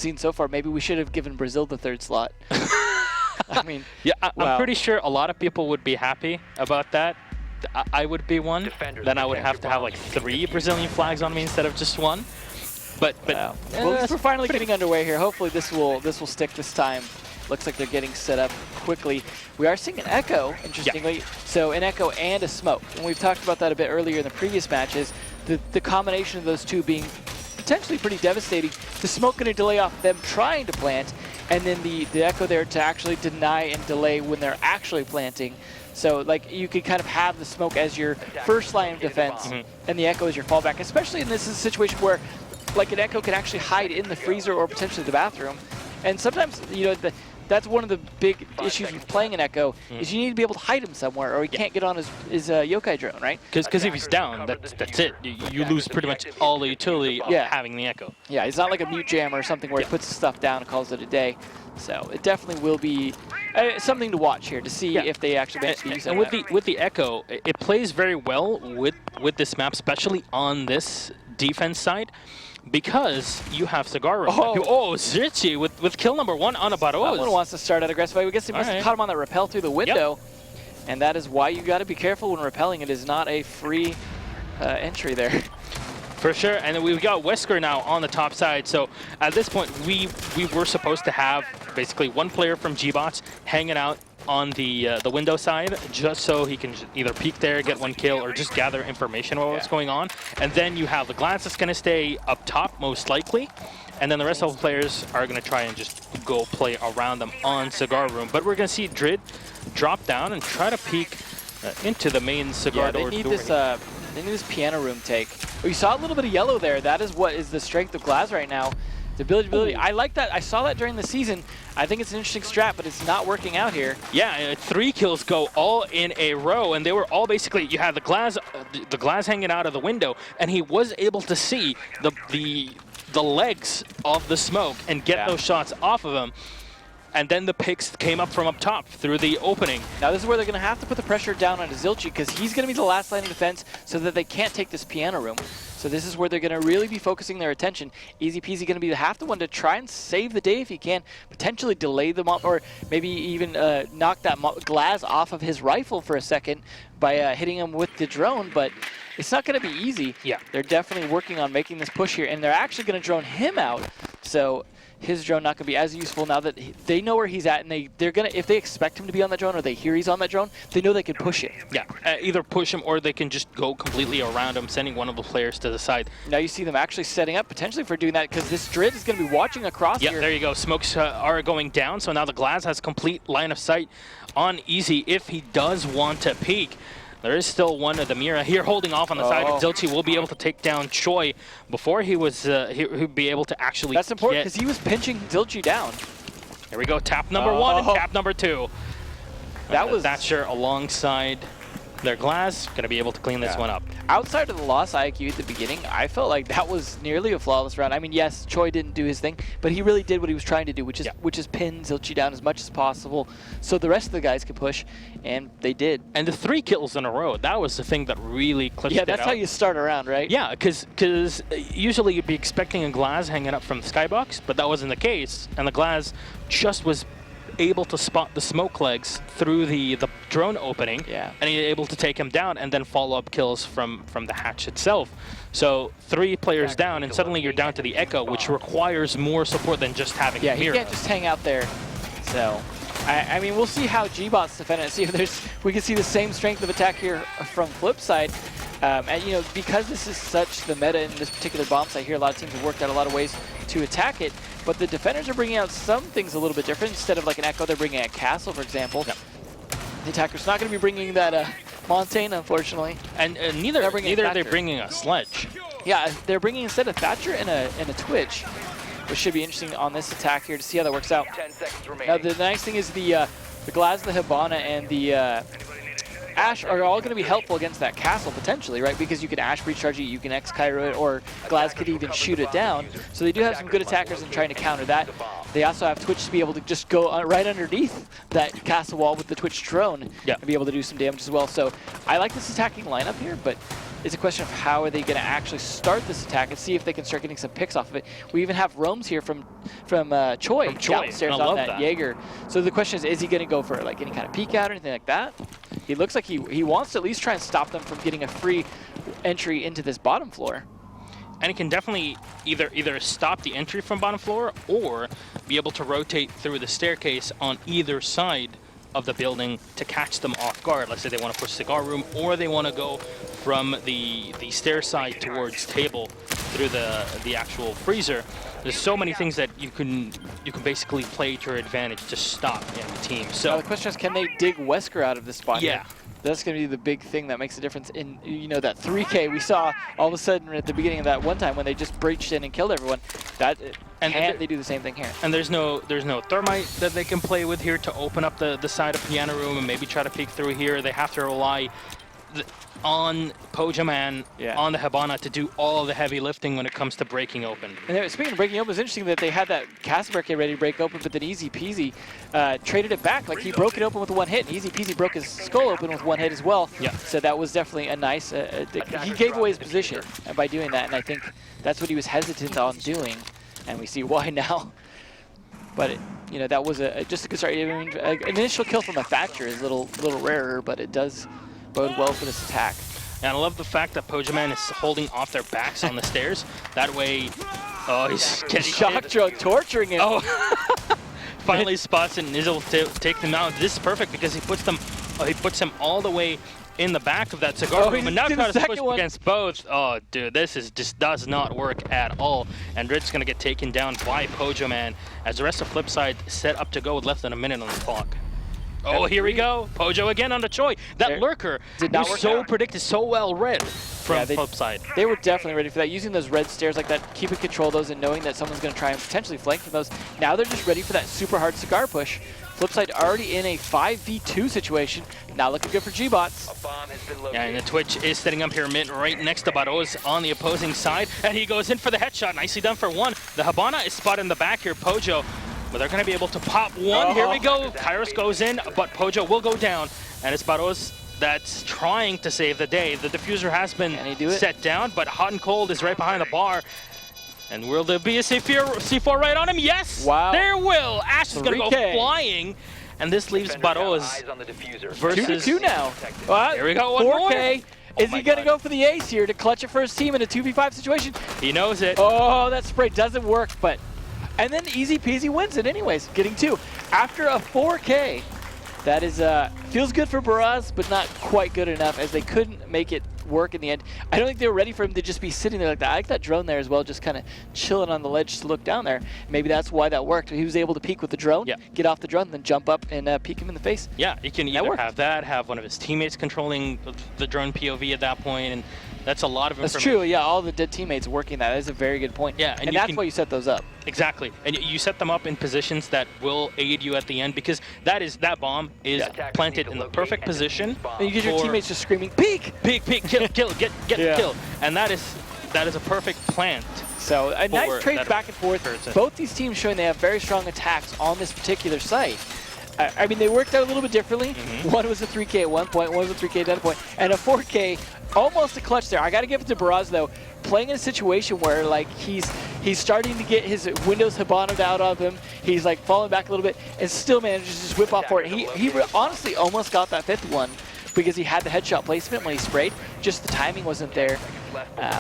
seen so far. Maybe we should have given Brazil the 3rd slot. I mean, yeah, wow. I'm pretty sure a lot of people would be happy about that. I would be one. Then I would have to have like 3 Brazilian flags on me instead of just 1. But wow. Well, at least we're finally getting underway here. Hopefully this will stick this time. Looks like they're getting set up quickly. We are seeing an echo, interestingly. Yeah. So an echo and a smoke. And we've talked about that a bit earlier in the previous matches. The combination of those two being potentially pretty devastating. The smoke going to delay off them trying to plant, and then the echo there to actually deny and delay when they're actually planting. So like you could kind of have the smoke as your first line of defense, and the echo as your fallback, especially in this situation where like an echo can actually hide in the freezer or potentially the bathroom. And sometimes, you know, that's one of the big issues with playing an echo is you need to be able to hide him somewhere, or he can't get on his yokai drone, right? Because if he's down, that's it. You lose pretty much all the utility of having the echo. Yeah, he's not like a mute jammer or something where he puts stuff down and calls it a day. So it definitely will be something to watch here to see if they actually manage to use it. And with the echo, it plays very well with this map, especially on this defense side, because you have Cigar. Oh, Zirchi with kill number 1 on a Baroz. That one wants to start out aggressively. I guess he must have caught him on that rappel through the window. And that is why you got to be careful when rappelling. It is not a free entry there. For sure, and then we've got Wesker now on the top side. So at this point, we were supposed to have basically 1 player from gBots hanging out on the window side, just so he can either peek there, get 1 kill, or just gather information about what's going on. And then you have the Glance that's going to stay up top, most likely. And then the rest of the players are going to try and just go play around them on Cigar Room. But we're going to see Drid drop down and try to peek into the main Cigar door. They need this piano room take. Oh, you saw a little bit of yellow there. That is what is the strength of Glaz right now. The ability. I like that. I saw that during the season. I think it's an interesting strat, but it's not working out here. Yeah, 3 kills go all in a row, and they were all basically, you had the Glaz hanging out of the window, and he was able to see the legs of the smoke and get those shots off of him. And then the picks came up from up top through the opening. Now this is where they're going to have to put the pressure down on Zilchi, because he's going to be the last line of defense so that they can't take this piano room. So this is where they're going to really be focusing their attention. Easy Peasy going to be the one to try and save the day if he can, potentially delay them up, or maybe even knock that Glaz off of his rifle for a second by hitting him with the drone, but it's not going to be easy. Yeah. They're definitely working on making this push here, and they're actually going to drone him out. So his drone not going to be as useful now that they know where he's at, and they're going to, if they expect him to be on that drone or they hear he's on that drone, they know they can push it. Yeah, either push him or they can just go completely around him, sending one of the players to the side. Now you see them actually setting up potentially for doing that, because this Drid is going to be watching across here. Yeah, there you go. Smokes are going down, so now the Glaz has complete line of sight on Easy if he does want to peek. There is still one of the Mira here holding off on the side. Zilchi will be able to take down Choi before he was he'd be able to actually. That's important because he was pinching Zilchi down. There we go. Tap number 1 and tap number 2. That was Thatcher alongside their Glaz, going to be able to clean this one up. Outside of the loss IQ at the beginning, I felt like that was nearly a flawless round. I mean, yes, Choi didn't do his thing, but he really did what he was trying to do, which is pin Zilchi down as much as possible so the rest of the guys could push, and they did. And the 3 kills in a row, that was the thing that really clipped it out. Yeah, that's how you start a round, right? Yeah, because usually you'd be expecting a Glaz hanging up from the skybox, but that wasn't the case, and the Glaz just was able to spot the smoke legs through the drone opening, and he was able to take him down and then follow-up kills from the hatch itself. So 3 players down, and suddenly you're down to the Echo, which requires more support than just having a Mira. You can't just hang out there. So I mean, we'll see how gBots defend it, see if we can see the same strength of attack here from FlipSid. And you know, because this is such the meta in this particular bomb site here, a lot of teams have worked out a lot of ways to attack it, but the defenders are bringing out some things a little bit different. Instead of like an Echo, they're bringing out Castle, for example. The attacker's not going to be bringing that Montaigne, unfortunately. And neither are they bringing a Sledge. Yeah, they're bringing instead a Thatcher and a Twitch, which should be interesting on this attack here to see how that works out. Now, the nice thing is the Glaz, the Hibana, and the Ash are all going to be helpful against that castle, potentially, right? Because you can Ash Breach charge it, you can X-Cairo it, or Glaz could even shoot it down. So they do have some good attackers in trying to counter that. They also have Twitch to be able to just go right underneath that castle wall with the Twitch drone and be able to do some damage as well. So I like this attacking lineup here, but It's a question of how are they going to actually start this attack and see if they can start getting some picks off of it. We even have roams here from Choi downstairs on that Jaeger. So the question is he going to go for like any kind of peek out or anything like that? He looks like he wants to at least try and stop them from getting a free entry into this bottom floor. And he can definitely either stop the entry from bottom floor or be able to rotate through the staircase on either side of the building to catch them off guard. Let's say they want to push cigar room, or they want to go from the stair side towards table through the actual freezer. There's so many things that you can basically play to your advantage to stop in the team. So now the question is, can they dig Wesker out of this spot? Yeah. Here? That's going to be the big thing that makes a difference in, you know, that 3K we saw all of a sudden at the beginning of that one time when they just breached in and killed everyone. Can't they do the same thing here? And there's no thermite that they can play with here to open up the side of piano room and maybe try to peek through here. They have to rely on Pojaman, on the Hibana to do all the heavy lifting when it comes to breaking open. And speaking of breaking open, it's interesting that they had that castle barricade ready to break open, but then Easy Peasy traded it back. Like, he broke it open with one hit, and Easy Peasy broke his skull open with one hit as well. Yeah. So that was definitely a nice, he gave away his position by doing that, and I think that's what he was hesitant on doing, and we see why now. But, you know, that was just a good start. I mean, an initial kill from a Thatcher is a little rarer, but it does bode well for this attack. And I love the fact that Pojaman is holding off their backs on the stairs. That way, oh, he's getting shock drone torturing him. Oh, finally spots and Nizzle take them out. This is perfect because he puts him all the way in the back of that cigar room, and now tries to push against both. Oh, dude, this just does not work at all. And Rid's gonna get taken down by Pojaman as the rest of FlipSid set up to go with less than a minute on the clock. Oh, here we go. Pojo again on the Choi. That lurker was so predicted, so well read from FlipSid. They were definitely ready for that. Using those red stairs like that, keeping control of those and knowing that someone's going to try and potentially flank from those. Now they're just ready for that super hard cigar push. FlipSid already in a 5v2 situation. Not looking good for gBots. Yeah, and the Twitch is setting up here mid right next to Baroz on the opposing side. And he goes in for the headshot. Nicely done for one. The Hibana is spotted in the back here. Pojo. But they're going to be able to pop one. Here we go. Kairos goes in, but Pojo will go down. And it's Baroz that's trying to save the day. The diffuser has been set down, but Hot and Cold is right behind the bar. And will there be a C4 right on him? Yes! Wow. There will! Ash is going to go flying. And this leaves Baroz versus... 2-2 now. Here we go, 4K. Is he going to go for the ace here to clutch it for his team in a 2v5 situation? He knows it. Oh, that spray doesn't work, but... And then Easy Peasy wins it anyways, getting 2. After a 4K, that is, feels good for Baraz, but not quite good enough as they couldn't make it work in the end. I don't think they were ready for him to just be sitting there like that. I like that drone there as well, just kind of chilling on the ledge to look down there. Maybe that's why that worked. He was able to peek with the drone, get off the drone, then jump up and peek him in the face. Yeah, you can either have that, have one of his teammates controlling the drone POV at that point, and that's a lot of information. That's true, yeah, all the dead teammates working that. That is a very good point. Yeah, and that's why you set those up. Exactly, and you set them up in positions that will aid you at the end, because that bomb is planted in the perfect position. And you get your teammates just screaming, peek! Peek, peek, kill, get the kill. And that is a perfect plant. So a nice trade back and forth. Both these teams showing they have very strong attacks on this particular site. I mean, they worked out a little bit differently. One was a 3K at one point, one was a 3K at another point, and a 4K, almost a clutch there. I got to give it to Baraz, though, playing in a situation where, like, he's starting to get his Windows Hibana out of him. He's, like, falling back a little bit and still manages to just whip off for it. He honestly almost got that 5th one because he had the headshot placement when he sprayed. Just the timing wasn't there.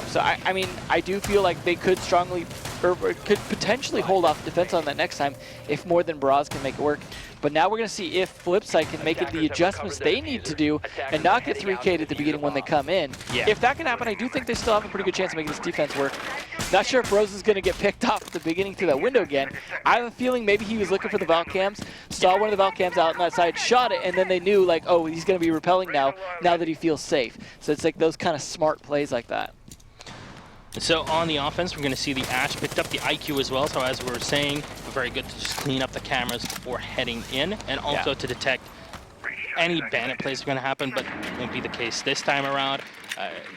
So, I mean, I do feel like they could strongly, or could potentially hold off defense on that next time if more than Baraz can make it work. But now we're going to see if FlipSid can make it the adjustments they need to do and not get 3K'd at the beginning when they come in. If that can happen, I do think they still have a pretty good chance of making this defense work. Not sure if Rose is going to get picked off at the beginning through that window again. I have a feeling maybe he was looking for the Valcams, saw one of the Valcams out on that side, shot it, and then they knew, like, oh, he's going to be repelling now that he feels safe. So it's like those kind of smart plays like that. So on the offense, we're going to see the Ash picked up the IQ as well. So as we were saying, very good to just clean up the cameras before heading in, and also to detect any bandit plays are going to happen, but it won't be the case this time around.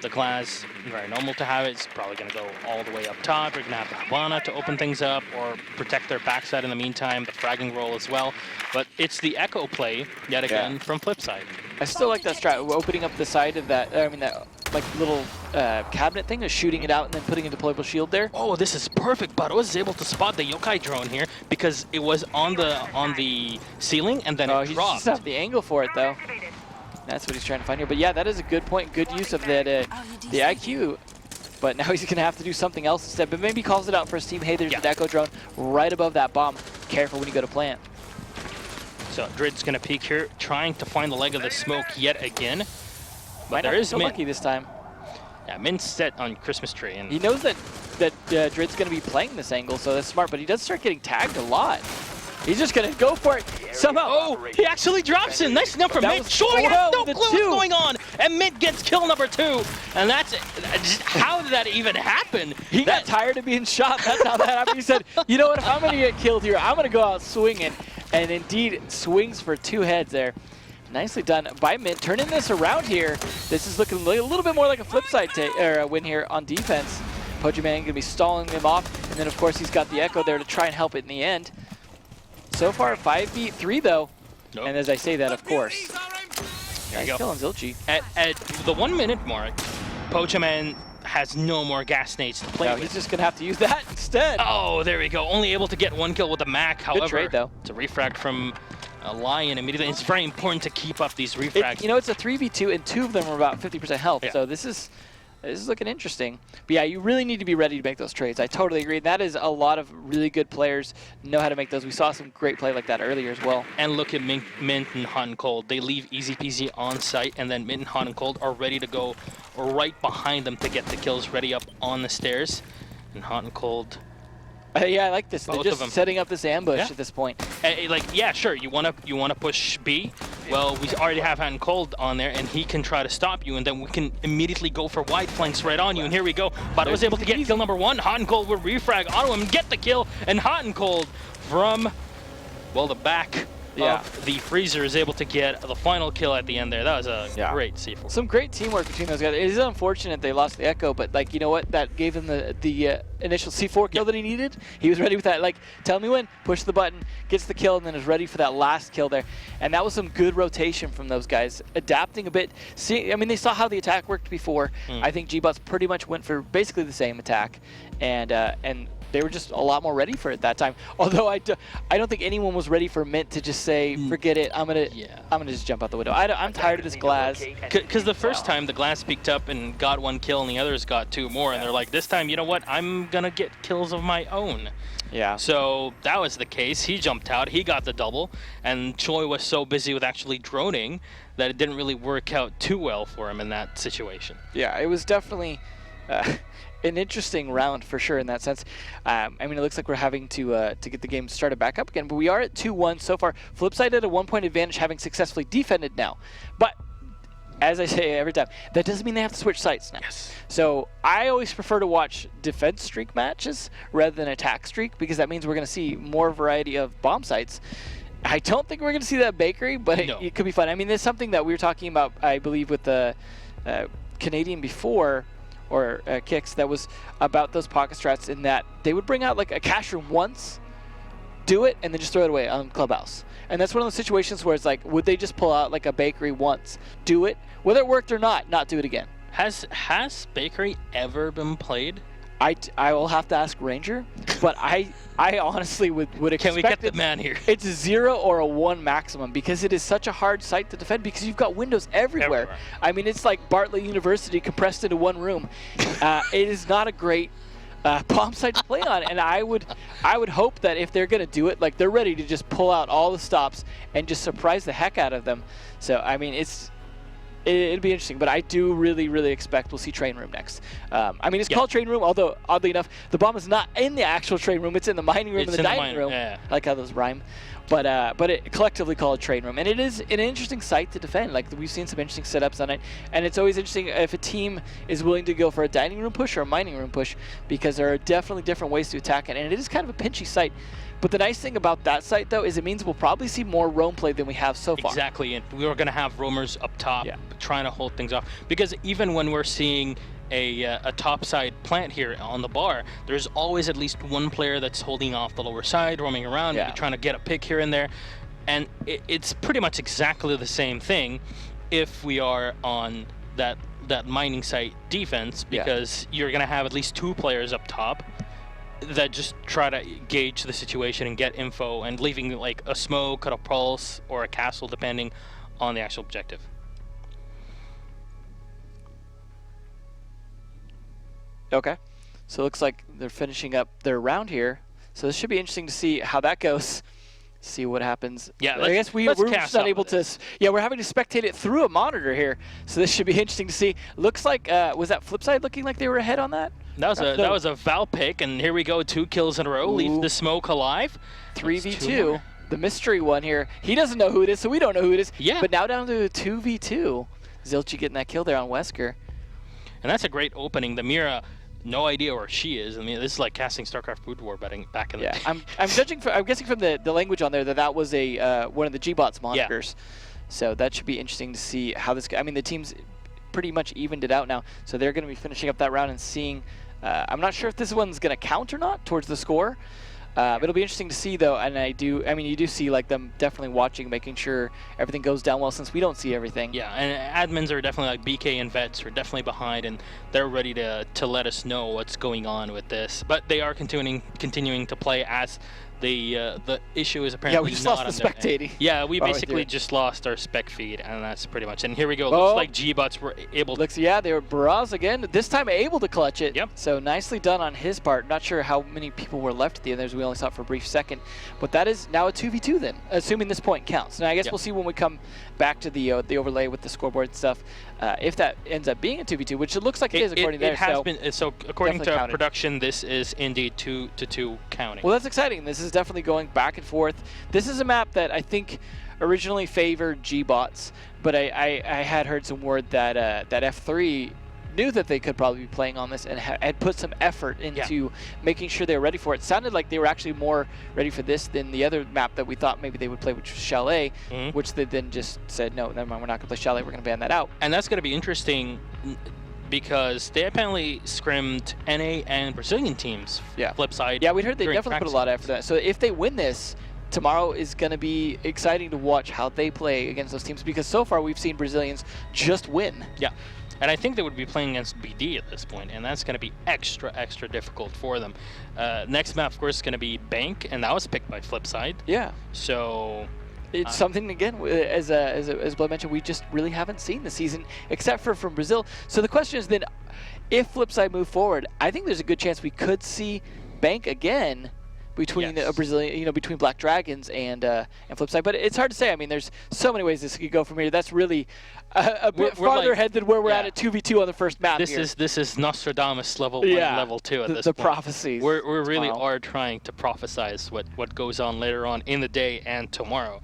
The glass, very normal to have it. It's probably going to go all the way up top. We're going to have the Hibana to open things up or protect their backside in the meantime, the fragging roll as well. But it's the Echo play, yet again, from FlipSid. I still like that strat, opening up the side of that, I mean, that like little cabinet thing, is shooting it out and then putting a deployable shield there. Oh, this is perfect. But I was able to spot the yokai drone here because it was on the ceiling and then it He dropped. just have the angle for it though. That's what he's trying to find here. But yeah, that is a good point. Good use of that the IQ. But now he's going to have to do something else instead. But maybe calls it out for his team. Hey, there's an Echo drone right above that bomb. Careful when you go to plant. So Drid's going to peek here, trying to find the leg of the smoke yet again. But there is so Mint. lucky this time. Yeah, Mint's set on Christmas tree. And he knows that Drid's going to be playing this angle, so that's smart. But he does start getting tagged a lot. He's just going to go for it somehow. Oh, he actually drops in. Nice enough for Mint. Sure, he has no clue what's going on. And Mint gets kill number 2. And that's how did that even happen? He got tired of being shot. That's how that happened. He said, you know what, if I'm going to get killed here, I'm going to go out swinging. And indeed, swings for 2 heads there. Nicely done by Mint. Turning this around here. This is looking a little bit more like a FlipSid win here on defense. Pokemon going to be stalling him off. And then, of course, he's got the Echo there to try and help it in the end. So far, 5v3 though, nope. And as I say that, of course, nice kill on Zilchi. At the 1 minute mark, Pochaman has no more gas nades to play with. He's just gonna have to use that instead. Oh, there we go. Only able to get 1 kill with the Mac. However, good trade though. It's a refrag from a Lion immediately. It's very important to keep up these refrags. You know, it's a 3v2, and 2 of them are about 50% health. Yeah. So this is looking interesting. But yeah, you really need to be ready to make those trades. I totally agree. That is a lot of really good players know how to make those. We saw some great play like that earlier as well. And look at Mint and Hot and Cold. They leave easy peasy on site, and then Mint and Hot and Cold are ready to go right behind them to get the kills ready up on the stairs. And Hot and Cold. Yeah, I like this. They're just setting up this ambush at this point. Like, yeah, sure. You wanna push B. Well, we already have Hot and Cold on there, and he can try to stop you, and then we can immediately go for wide flanks right on you. And here we go. But I was able to get kill number 1. Hot and Cold will refrag onto him and get the kill. And Hot and Cold from, well, the back of the freezer is able to get the final kill at the end there. That was a great C4. Some great teamwork between those guys. It is unfortunate they lost the Echo, but like, you know what? That gave him the initial C4 kill that he needed. He was ready with that. Like, tell me when, push the button, gets the kill, and then is ready for that last kill there. And that was some good rotation from those guys, adapting a bit. See, I mean, they saw how the attack worked before. I think gBots pretty much went for basically the same attack, and they were just a lot more ready for it that time. Although I don't think anyone was ready for Mint to just say, forget it, I'm gonna just jump out the window. I'm tired of this glass. Because the first time the glass peeked up and got 1 kill and the others got 2 more, and they're like, this time, you know what, I'm gonna get kills of my own. Yeah. So that was the case. He jumped out, he got the double, and Choi was so busy with actually droning that it didn't really work out too well for him in that situation. Yeah, it was definitely an interesting round for sure in that sense. I mean, it looks like we're having to get the game started back up again, but we are at 2-1 so far. FlipSid at a 1-point advantage, having successfully defended now. But as I say every time, that doesn't mean they have to switch sites now. Yes. So I always prefer to watch defense streak matches rather than attack streak, because that means we're going to see more variety of bomb sites. I don't think we're going to see that bakery, but it could be fun. I mean, there's something that we were talking about, I believe, with the Canadian before, or Kicks, that was about those pocket strats, in that they would bring out like a cash room once, do it, and then just throw it away on Clubhouse. And that's one of those situations where it's like, would they just pull out like a bakery once, do it, whether it worked or not do it again? Has bakery ever been played? I will have to ask Ranger, but I honestly would expect. Can we get the man here? It's a 0 or a 1 maximum, because it is such a hard site to defend, because you've got windows everywhere. I mean, it's like Bartlett University compressed into 1 room. It is not a great bomb site to play on, and I would hope that if they're gonna do it, like, they're ready to just pull out all the stops and just surprise the heck out of them. So I mean, it'd be interesting, but I do really expect we'll see Train Room next. I mean, it's called Train Room, although oddly enough, the bomb is not in the actual Train Room. It's in the mining room and the dining room. I like how those rhyme. But it collectively called Train Room, and it is an interesting site to defend. Like, we've seen some interesting setups on it, and it's always interesting if a team is willing to go for a dining room push or a mining room push, because there are definitely different ways to attack it, and it is kind of a pinchy site. But the nice thing about that site, though, is it means we'll probably see more roam play than we have so far. Exactly, and we are going to have roamers up top trying to hold things off. Because even when we're seeing a topside plant here on the bar, there's always at least 1 player that's holding off the lower side, roaming around, maybe trying to get a pick here and there. And it's pretty much exactly the same thing if we are on that mining site defense, because you're going to have at least 2 players up top that just try to gauge the situation and get info, and leaving like a smoke, a pulse, or a castle depending on the actual objective. Okay, so it looks like they're finishing up their round here. So this should be interesting to see how that goes. See what happens. Yeah, I guess we're just not able to. Yeah, we're having to spectate it through a monitor here. So this should be interesting to see. Looks like was that FlipSid looking like they were ahead on that? That was a Val pick, and here we go, 2 kills in a row. Leave the smoke alive. 3v2. The mystery one here. He doesn't know who it is, so we don't know who it is. Yeah. But now down to 2v2. Zilchi getting that kill there on Wesker. And that's a great opening. The Mira, no idea where she is. I mean, this is like casting StarCraft Food War back in the day. I'm guessing from the language on there that was a one of the gBots monitors. So that should be interesting to see how this. I mean, the teams pretty much evened it out now, so they're going to be finishing up that round and seeing. I'm not sure if this one's going to count or not towards the score. It'll be interesting to see though, and I mean, you do see like them definitely watching, making sure everything goes down well, since we don't see everything. Yeah, and admins are definitely like BK and Vets are definitely behind, and they're ready to let us know what's going on with this. But they are continuing to play as the issue is apparently we just not lost the spectating. Yeah, we basically just lost our spec feed, and that's pretty much. And here we go. Looks like gBots were able to. Yeah, they were Baraz again. This time able to clutch it. Yep. So nicely done on his part. Not sure how many people were left at the end. We only saw it for a brief second, but that is now a 2v2 then, assuming this point counts. Now I guess we'll see when we come back to the overlay with the scoreboard stuff, if that ends up being a 2v2, which it looks like it is according to there. It has been. So according to counted. production, this is indeed 2-2 counting. Well, that's exciting. This is definitely going back and forth. This is a map that I think originally favored gBots, but I had heard some word that that F3 knew that they could probably be playing on this and had put some effort into making sure they were ready for it. It sounded like they were actually more ready for this than the other map that we thought maybe they would play, which was Chalet, which they then just said, no, never mind, we're not going to play Chalet, we're going to ban that out. And that's going to be interesting because they apparently scrimmed NA and Brazilian teams. FlipSid. Yeah, we heard they definitely put a lot of effort into that. So if they win this, tomorrow is going to be exciting to watch how they play against those teams, because so far we've seen Brazilians just win. Yeah. And I think they would be playing against BD at this point, and that's going to be extra difficult for them. Next map, of course, is going to be Bank, and that was picked by FlipSid. Yeah. So it's something, again, as Blood mentioned, we just really haven't seen this season, except for from Brazil. So the question is then, if FlipSid move forward, I think there's a good chance we could see Bank again between Brazilian, between Black Dragons and FlipSid. But it's hard to say. I mean, there's so many ways this could go from here. That's really a bit farther ahead than where we're at 2v2 on the first map. This is Nostradamus level 1, level 2 at this point. The prophecies. We really are trying to prophesize what goes on later on in the day and tomorrow.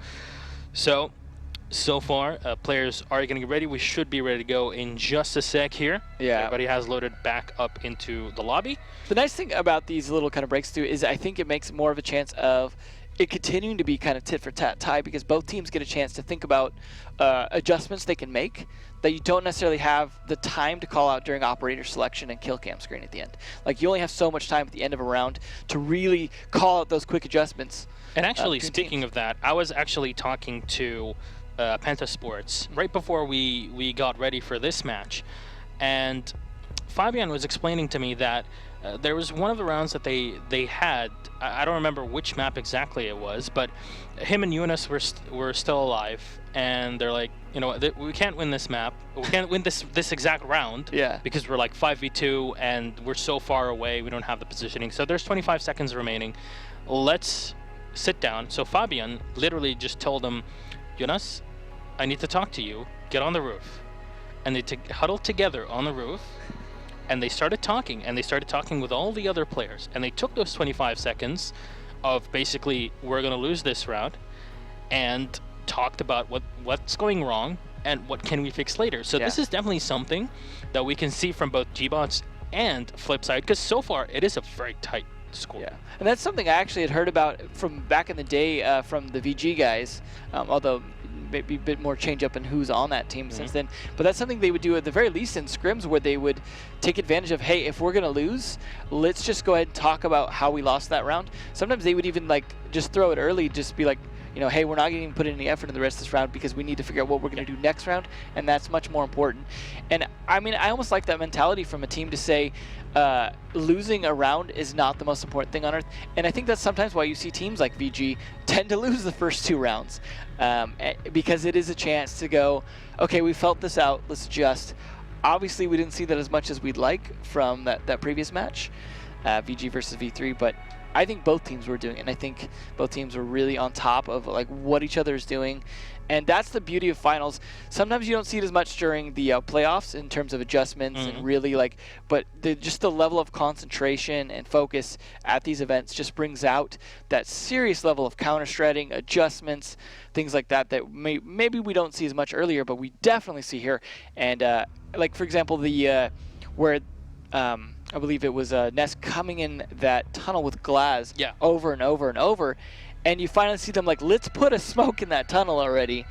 So far, players are getting ready. We should be ready to go in just a sec here. Yeah. Everybody has loaded back up into the lobby. The nice thing about these little kind of breaks too is I think it makes more of a chance of it continuing to be kind of tit for tat tie, because both teams get a chance to think about adjustments they can make that you don't necessarily have the time to call out during operator selection and kill cam screen at the end. Like, you only have so much time at the end of a round to really call out those quick adjustments. And actually, speaking of that, I was actually talking to Penta Sports right before we got ready for this match, and Fabian was explaining to me that there was one of the rounds that they had. I don't remember which map exactly it was, but him and Eunice were still alive, and they're like, we can't win this map. We can't win this exact round. Because we're like 5v2 and we're so far away. We don't have the positioning. So there's 25 seconds remaining. Let's sit down. So Fabian literally just told him, Jonas, I need to talk to you. Get on the roof. And they huddled together on the roof, and they started talking, with all the other players. And they took those 25 seconds of basically, we're going to lose this round, and talked about what's going wrong and what can we fix later. So this is definitely something that we can see from both gBots and FlipSid, because so far it is a very tight score. Yeah, and that's something I actually had heard about from back in the day from the VG guys, although maybe a bit more change up in who's on that team since then. But that's something they would do at the very least in scrims, where they would take advantage of, hey, if we're going to lose, let's just go ahead and talk about how we lost that round. Sometimes they would even like just throw it early, just be like, you know, hey, we're not going to put any effort in the rest of this round because we need to figure out what we're going to do next round, and that's much more important. And I mean, I almost like that mentality from a team to say losing a round is not the most important thing on earth. And I think that's sometimes why you see teams like VG tend to lose the first 2 rounds, because it is a chance to go, okay, we felt this out, let's adjust. Obviously, we didn't see that as much as we'd like from that previous match, VG versus V3, but I think both teams were doing it, and I think both teams were really on top of like what each other is doing, and that's the beauty of finals. Sometimes you don't see it as much during the playoffs in terms of adjustments and really like, but just the level of concentration and focus at these events just brings out that serious level of counter-shredding, adjustments, things like that that maybe we don't see as much earlier, but we definitely see here. And like for example, the where I believe it was Ness coming in that tunnel with Glaz over and over and over, and you finally see them like, let's put a smoke in that tunnel already.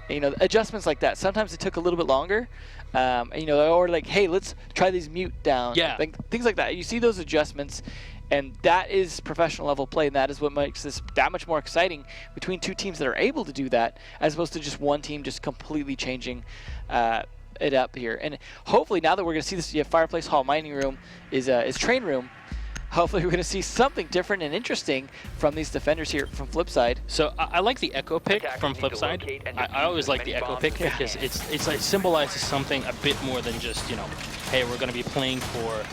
And, you know, adjustments like that. Sometimes it took a little bit longer, you know, or like, hey, let's try these mute down. Like things like that. You see those adjustments, and that is professional level play, and that is what makes this that much more exciting between 2 teams that are able to do that, as opposed to just one team just completely changing it up here. And hopefully now that we're going to see this, Fireplace Hall Mining Room is Train Room. Hopefully we're going to see something different and interesting from these defenders here from FlipSid. So I like the Echo pick from FlipSid. I always like the Echo pick because it symbolizes something a bit more than just, you know, hey, we're going to be playing for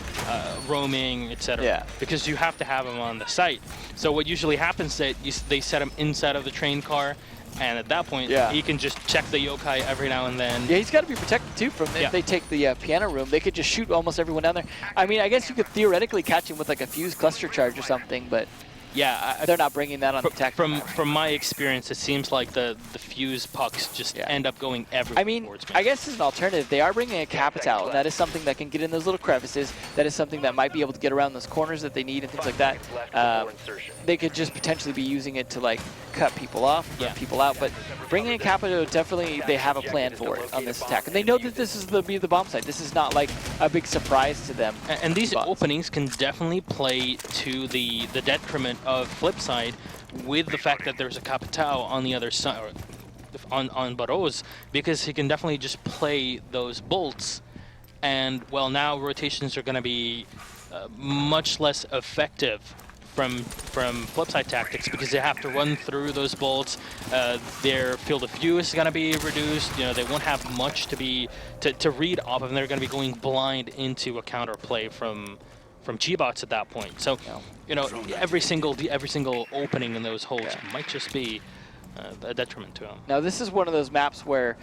roaming, etc. Because you have to have them on the site. So what usually happens is that they set them inside of the train car, and at that point, he can just check the yokai every now and then. Yeah, he's got to be protected too from if they take the piano room. They could just shoot almost everyone down there. I mean, I guess you could theoretically catch him with like a fuse cluster charge or something, but yeah, they're not bringing that on the attack. From my experience, it seems like the fuse pucks just end up going everywhere. I mean, I guess as an alternative, they are bringing a Kapital, and that is something that can get in those little crevices. That is something that might be able to get around those corners that they need and things like that. They could just potentially be using it to like cut people off, rip people out. But bringing a Kapital, definitely they have a plan for it on this attack, and they know that this is the bomb site. This is not like a big surprise to them. And these openings can definitely play to the detriment of FlipSid, with the fact that there's a Kapital on the other side, or on Barros, because he can definitely just play those bolts, and well, now rotations are going to be much less effective from FlipSid Tactics, because they have to run through those bolts. Their field of view is going to be reduced. You know, they won't have much to read off of, and they're going to be going blind into a counter play from gBots at that point. So, you know, every single opening in those holes might just be a detriment to them. Now, this is one of those maps where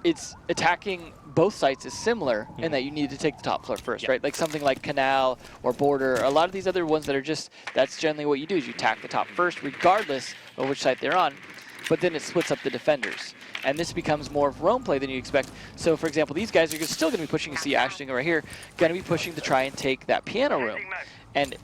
it's attacking both sites is similar in that you need to take the top floor first, right? Like something like Canal or Border. A lot of these other ones that are just, that's generally what you do, is you attack the top first, regardless of which site they're on. But then it splits up the defenders. And this becomes more of roam play than you expect. So, for example, these guys are still going to be pushing, you see Ashling right here, going to be pushing to try and take that piano room. And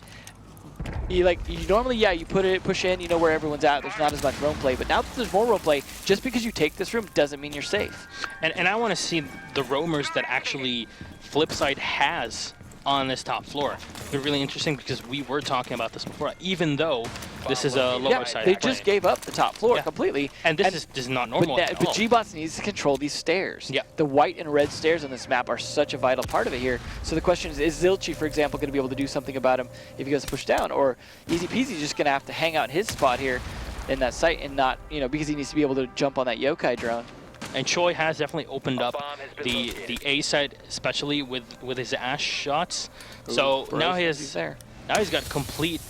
you normally, you push in, you know where everyone's at, there's not as much roam play. But now that there's more roam play, just because you take this room doesn't mean you're safe. And I want to see the roamers that actually FlipSid has on this top floor. They're really interesting because we were talking about this before, even though this is a lower side. They just gave up the top floor completely. And this is not normal But gBots needs to control these stairs. The white and red stairs on this map are such a vital part of it here. So the question is Zilchi, for example, going to be able to do something about him if he goes push down? Or Easy Peasy just going to have to hang out in his spot here in that site and not, you know, because he needs to be able to jump on that yokai drone. And Choi has definitely opened up the A side, especially with his Ash shots. So now he's got complete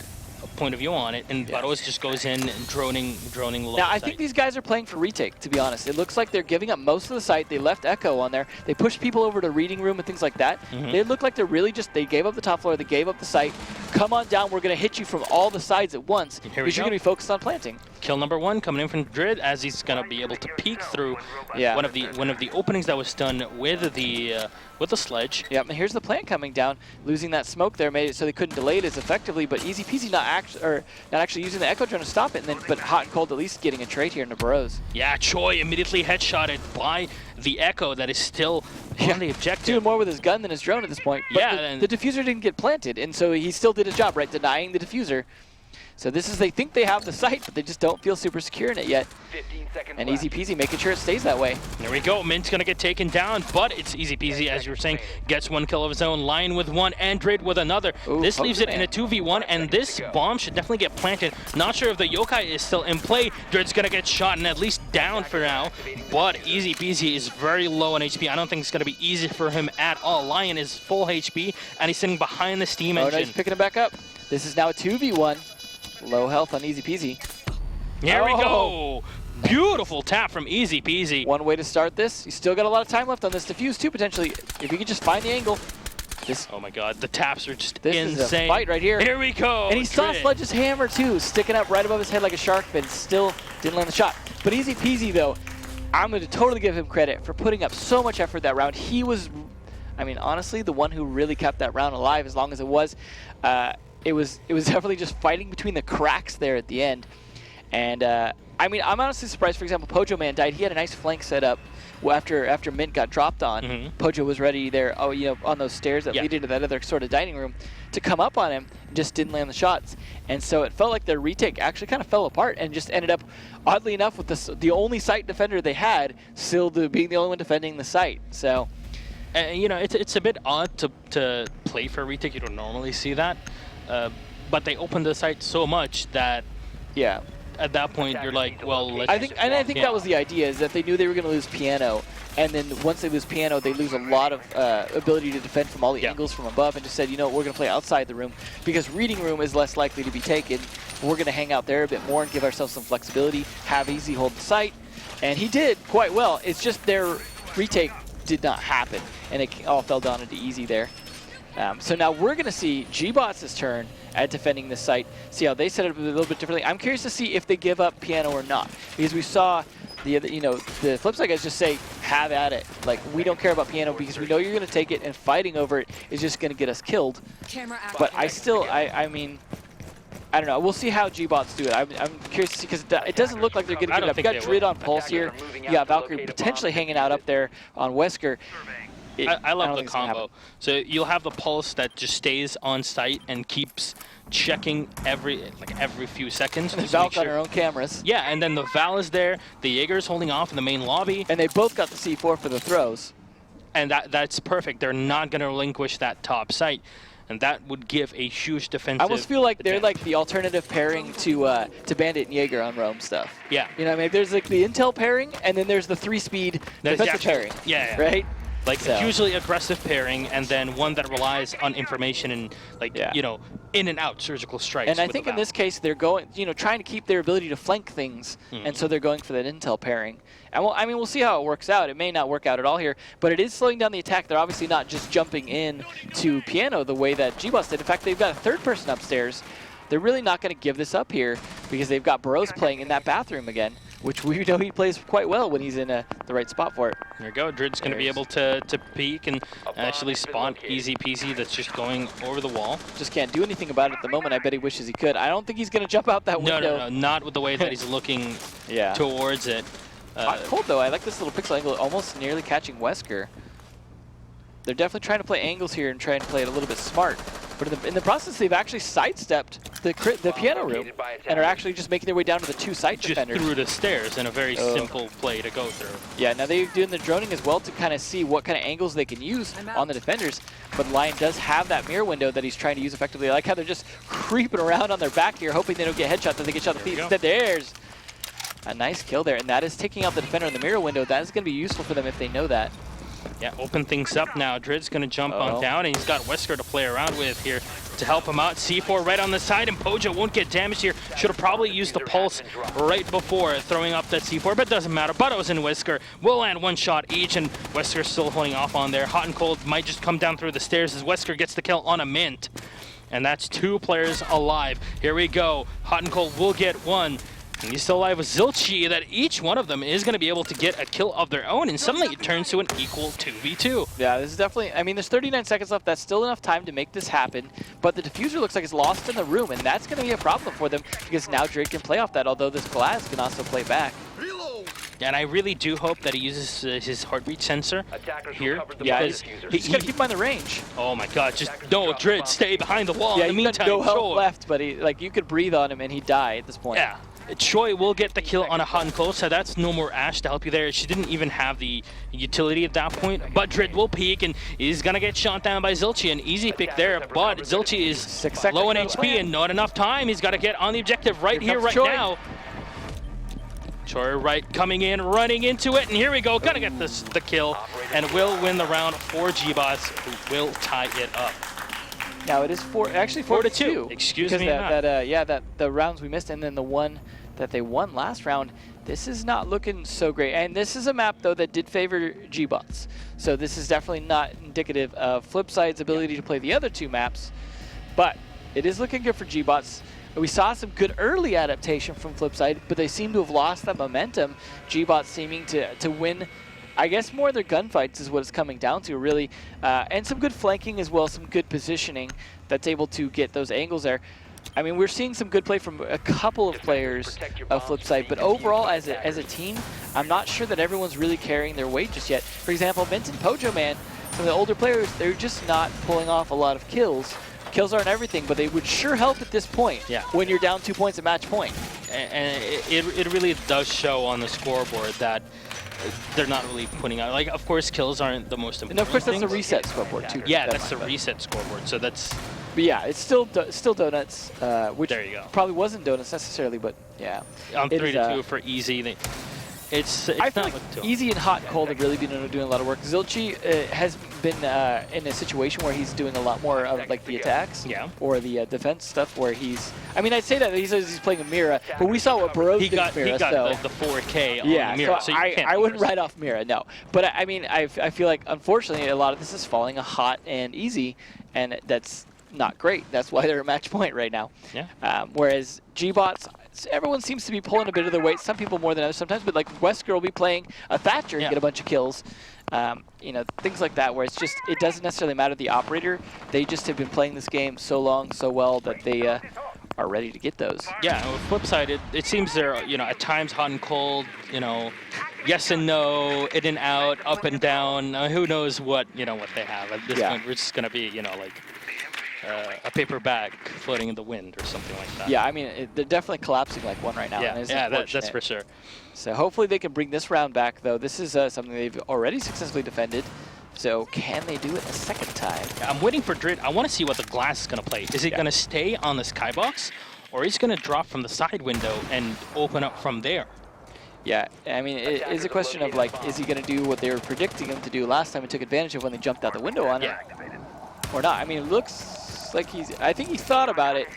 point of view on it, and Barros just goes in and droning low. Now I think these guys are playing for retake, to be honest. It looks like they're giving up most of the site. They left Echo on there. They pushed people over to reading room and things like that. They look like they're really just, they gave up the top floor, they gave up the site. Come on down, we're going to hit you from all the sides at once, because you're going to be focused on planting. Kill number 1 coming in from Drid, as he's going to be able to peek through one of the openings that was done with the sledge. Yeah, and here's the plant coming down. Losing that smoke there made it so they couldn't delay it as effectively, but Easy Peasy not actually using the Echo drone to stop it, and then but Hot and Cold at least getting a trade here into Barros. Yeah, Choi immediately headshotted by the Echo that is still on the objective. Doing more with his gun than his drone at this point. But the diffuser didn't get planted, and so he still did his job, right? Denying the diffuser. So this is, they think they have the site, but they just don't feel super secure in it yet. 15 seconds And left. easy peasy, making sure it stays that way. There we go. Mint's going to get taken down, but it's easy peasy, as you were saying. Gets one kill of his own, Lion with one, and Drid with another. Ooh, this leaves it man. in a 2v1, and this bomb should definitely get planted. Not sure if the yokai is still in play. Drid's going to get shot and at least down for now, but easy peasy is very low on HP. I don't think it's going to be easy for him at all. Lion is full HP, and he's sitting behind the steam Oh, engine. nice, picking it back up. This is now a 2v1. Low health on easy peasy. Here we go. Beautiful tap from easy peasy. One way to start this. You still got a lot of time left on this defuse too, potentially. If you could just find the angle. This, Oh my god, the taps are just this insane. is a fight right here. Here we go. And he saw Drid. Sledge's hammer too, sticking up right above his head like a shark fin. Still didn't land the shot. But easy peasy though, I'm going to totally give him credit for putting up so much effort that round. He was, I mean, honestly, the one who really kept that round alive as long as it was. It was definitely just fighting between the cracks there at the end. And I mean, I'm honestly surprised, for example, Pojo Man died. He had a nice flank set up after Mint got dropped on. Pojo was ready there, on those stairs that lead into that other sort of dining room to come up on him, just didn't land the shots. And so it felt like their retake actually kind of fell apart and just ended up, oddly enough, with the only site defender they had, still being the only one defending the site. So, it's a bit odd to play for a retake. You don't normally see that. But they opened the site so much that yeah. at that point you're like, well, let's I think that was the idea, is that they knew they were going to lose Piano, and then once they lose Piano, they lose a lot of ability to defend from all the angles from above, and just said, we're going to play outside the room, because reading room is less likely to be taken. We're going to hang out there a bit more and give ourselves some flexibility, have Easy hold the site, and he did quite well. It's just their retake did not happen, and it all fell down into Easy there. So now we're going to see gBots' turn at defending this site, see how they set it up a little bit differently. I'm curious to see if they give up Piano or not, because we saw the FlipSid guys just say, have at it. Like, we don't care about Piano because we know you're going to take it, and fighting over it is just going to get us killed. But I mean, I don't know. We'll see how gBots do it. I'm curious to see, because it doesn't look like they're going to give it up. You got Drid on Pulse here. You got Valkyrie potentially hanging out up there on Wesker. I love the combo. So you'll have the Pulse that just stays on site and keeps checking every few seconds. And Valk on her own cameras. Yeah, and then the Val is there, the Jaeger's holding off in the main lobby. And they both got the C4 for the throws. And that's perfect. They're not going to relinquish that top site. And that would give a huge defensive. I almost feel like they're like the alternative pairing to Bandit and Jaeger on Roam stuff. Yeah. You know what I mean? There's like the intel pairing, and then there's the 3-speed defensive pairing. Yeah. Right? Like a hugely aggressive pairing, and then one that relies on information and in and out surgical strikes. And I think in this case they're going, trying to keep their ability to flank things, and so they're going for that intel pairing. And we'll see how it works out. It may not work out at all here, but it is slowing down the attack. They're obviously not just jumping in to Piano the way that gBots did. In fact, they've got a third person upstairs. They're really not going to give this up here because they've got Burrows playing in that bathroom again, which we know he plays quite well when he's in the right spot for it. There you go. Drid's going to be able to peek and actually spawn easy peasy. That's just going over the wall. Just can't do anything about it at the moment. I bet he wishes he could. I don't think he's going to jump out that window. No, not with the way that he's looking towards it. Cold though. I like this little pixel angle, almost nearly catching Wesker. They're definitely trying to play angles here and try and play it a little bit smart. But in the process, they've actually sidestepped the Piano room and are actually just making their way down to the two site defenders. Just through the stairs in a very simple play to go through. Yeah, now they're doing the droning as well to kind of see what kind of angles they can use on the defenders. But Lion does have that mirror window that he's trying to use effectively. I like how they're just creeping around on their back here, hoping they don't get headshot, that they get shot in the feet. Instead, there's a nice kill there, and that is taking out the defender in the mirror window. That is going to be useful for them if they know that. Yeah, open things up now. Drid's going to jump on down, and he's got Wesker to play around with here to help him out. C4 right on the side, and Pojo won't get damaged here. Should have probably used the Pulse right before throwing up that C4, but it doesn't matter. Buttos and Wesker will land one shot each, and Wesker's still holding off on there. Hot and Cold might just come down through the stairs as Wesker gets the kill on a Mint. And that's two players alive. Here we go. Hot and Cold will get one. And he's still alive with Zilchi, that each one of them is going to be able to get a kill of their own, and suddenly it turns to an equal 2v2. Yeah, this is definitely, I mean, there's 39 seconds left. That's still enough time to make this happen, but the diffuser looks like it's lost in the room, and that's going to be a problem for them, because now Drake can play off that, although this glass can also play back. And I really do hope that he uses his heartbeat sensor here. Yeah, Because he's got to keep him on the range. oh my god, just no, Drid, stay behind the wall. Yeah, in the he got meantime, no health Choi. left, but you could breathe on him and he'd die at this point. Yeah. Choi will get the kill on a hot and cold, so that's no more Ash to help you there. She didn't even have the utility at that point, but Drid will peek and he's gonna get shot down by Zilchi. An easy pick there, but Zilchi is low on HP and not enough time. He's got to get on the objective right here, right now. Choi right coming in, running into it, and here we go. Gonna get the kill and will win the round for gBots, who will tie it up. Now it is actually 4-2. Excuse me. That the rounds we missed, and then the one that they won last round. This is not looking so great, and this is a map though that did favor gBots. So this is definitely not indicative of FlipSide's ability to play the other two maps, but it is looking good for gBots. We saw some good early adaptation from FlipSide, but they seem to have lost that momentum. gBots seeming to win, I guess, more of their gunfights is what it's coming down to, really. And some good flanking as well, some good positioning that's able to get those angles there. I mean, we're seeing some good play from a couple of players of FlipSide, but overall, as a team, I'm not sure that everyone's really carrying their weight just yet. For example, Mint and Pojo Man, some of the older players, they're just not pulling off a lot of kills. Kills aren't everything, but they would sure help at this point when you're down 2 points at match point. And it really does show on the scoreboard that they're not really putting out, like, of course kills aren't the most important. And of course that's things. the reset scoreboard too. Yeah, that's the reset scoreboard, so that's... But yeah, it's still donuts, which there you go. Probably wasn't donuts necessarily, but yeah. On 3-2 for easy. It's I feel not like easy and hot and cold have really been doing a lot of work. Zilchi has been in a situation where he's doing a lot more of like the attacks or the defense stuff where he's... I mean, I'd say that he's playing a Mira, but we saw what Burrows did with Mira. He got the 4K on the Mira, so you can't I wouldn't write off Mira, no. But I mean, I feel like, unfortunately, a lot of this is falling a hot and easy, and that's not great. That's why they're at match point right now. Yeah. Whereas gBots, everyone seems to be pulling a bit of their weight. Some people more than others sometimes, but like Wesker will be playing a Thatcher and get a bunch of kills. You know, things like that, where it's just, it doesn't necessarily matter the operator. They just have been playing this game so long, so well that they are ready to get those. Yeah, on the flip side, it seems they're, you know, at times hot and cold, you know, yes and no, in and out, up and down. Who knows what, you know, what they have. At this point, we're just going to be, you know, like a paper bag floating in the wind or something like that. Yeah, I mean, they're definitely collapsing like one right now. Yeah, that's for sure. So hopefully they can bring this round back, though. This is something they've already successfully defended. So can they do it a second time? I'm waiting for Drid. I want to see what the glass is going to play. Is it going to stay on the skybox, or is it going to drop from the side window and open up from there? Yeah, I mean, it is a question of, like, is he going to do what they were predicting him to do last time and took advantage of when they jumped out the window on him? Or not? I mean, it looks like I think he thought about it,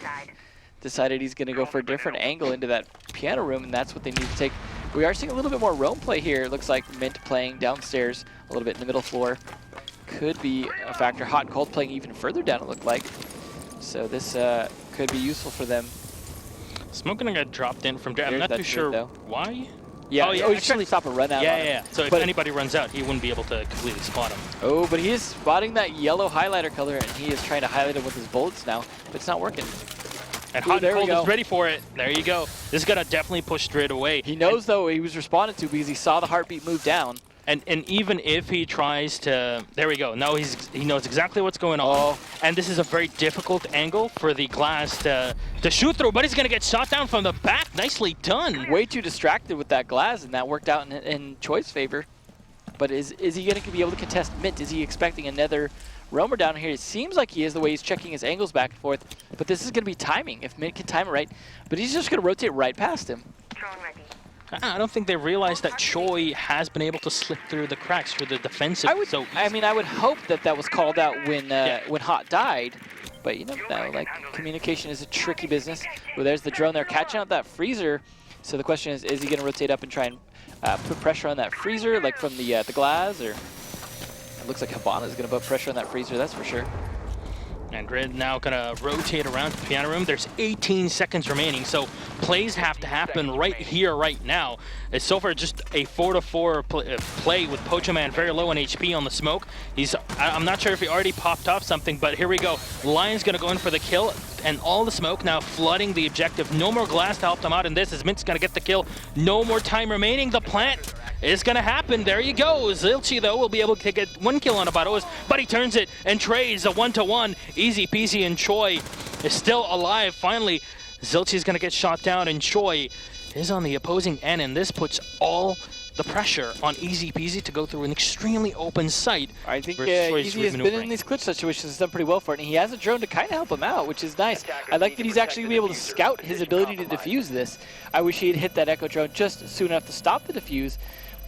decided he's going to go for a different angle into that piano room, and that's what they need to take. We are seeing a little bit more roam play here. It looks like Mint playing downstairs a little bit in the middle floor. Could be a factor. Hot and Cold playing even further down, it looked like. So this could be useful for them. Smoke gonna get dropped in from there. I'm not too sure why. Yeah, he's trying to stop a run out. Yeah. So if anybody runs out, he wouldn't be able to completely spot him. Oh, but he is spotting that yellow highlighter color, and he is trying to highlight it with his bullets now, but it's not working. And Hot and Cold is ready for it. There you go. This is gonna definitely push Drid away. He knows, though, he was responded to because he saw the heartbeat move down. And even if he tries to, there we go. Now he knows exactly what's going on. And this is a very difficult angle for the glass to shoot through, but he's gonna get shot down from the back. Nicely done. Way too distracted with that glass, and that worked out in Choi's favor. But is he gonna be able to contest Mint? Is he expecting another roamer down here? It seems like he is, the way he's checking his angles back and forth. But this is gonna be timing, if Mint can time it right. But he's just gonna rotate right past him. I don't think they realize that Choi has been able to slip through the cracks for the defensive. I mean, I would hope that was called out when Hot died, but you never know. Like, communication is a tricky business. Well, there's the drone there catching out that freezer. So the question is he going to rotate up and try and put pressure on that freezer, like from the glass, or it looks like Habana is going to put pressure on that freezer. That's for sure. And Grid now gonna rotate around to the piano room. There's 18 seconds remaining, so plays have to happen right here, right now. It's so far just a 4-4 play with Pochoman very low on HP on the smoke. I'm not sure if he already popped off something, but here we go. Lion's gonna go in for the kill, and all the smoke now flooding the objective. No more glass to help them out in this, as Mint's gonna get the kill. No more time remaining. The plant is gonna happen. There you go. Zilchi, though, will be able to get 1 kill on Abaros, but he turns it and trades a 1-to-1. Easy peasy, and Choi is still alive. Finally, Zilchi's gonna get shot down, and Choi is on the opposing end, and this puts all the pressure on Easy Peasy to go through an extremely open site. I think Easy has been in these clutch situations and done pretty well for it, and he has a drone to kind of help him out, which is nice. I like that he's actually be able to scout his ability to defuse this. I wish he had hit that Echo drone just soon enough to stop the defuse,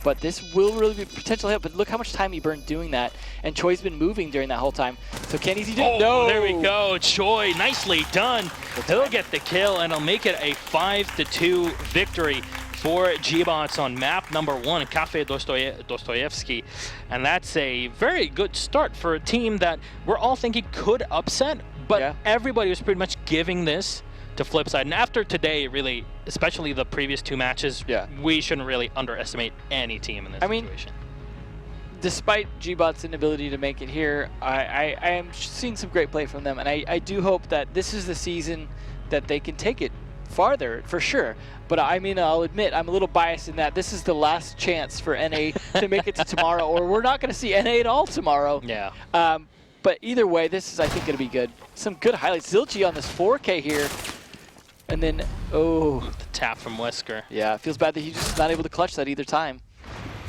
but this will really be a potential hit. But look how much time he burned doing that, and Choi's been moving during that whole time. So can Easy do it? No! There we go. Choi, nicely done. He'll get the kill, and he'll make it a 5-2 victory for gBots on map number 1, Kafe Dostoyevsky. And that's a very good start for a team that we're all thinking could upset, but everybody was pretty much giving this to FlipSid. And after today, really, especially the previous 2 matches, we shouldn't really underestimate any team in this situation. Despite gBots' inability to make it here, I am seeing some great play from them, and I do hope that this is the season that they can take it farther, for sure. But I mean, I'll admit, I'm a little biased in that this is the last chance for NA to make it to tomorrow, or we're not going to see NA at all tomorrow. Yeah. But either way, this is, I think, going to be good. Some good highlights. Zilchi on this 4K here. And then, the tap from Wesker. Yeah, it feels bad that he's just not able to clutch that either time.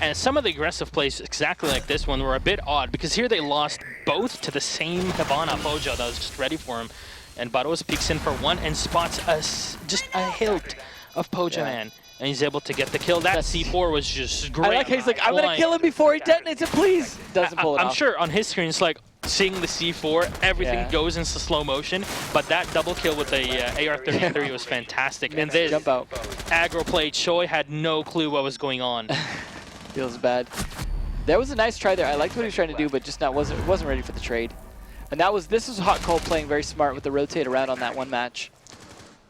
And some of the aggressive plays, exactly like this one, were a bit odd, because here they lost both to the same Hibana Pojo that was just ready for him. And Baros peeks in for 1 and spots just a hilt of Pojo Man. And he's able to get the kill. That C4 was just great. I like how he's like, I'm going to kill him before he detonates it, please. Doesn't pull it off. I'm sure on his screen, it's like seeing the C4, everything goes into slow motion. But that double kill with the AR-33 was fantastic. And this jump out. Aggro play, Choi had no clue what was going on. Feels bad. That was a nice try there. I liked what he was trying to do, but just wasn't ready for the trade. And this was Hot Cold playing very smart with the rotate around on that one match.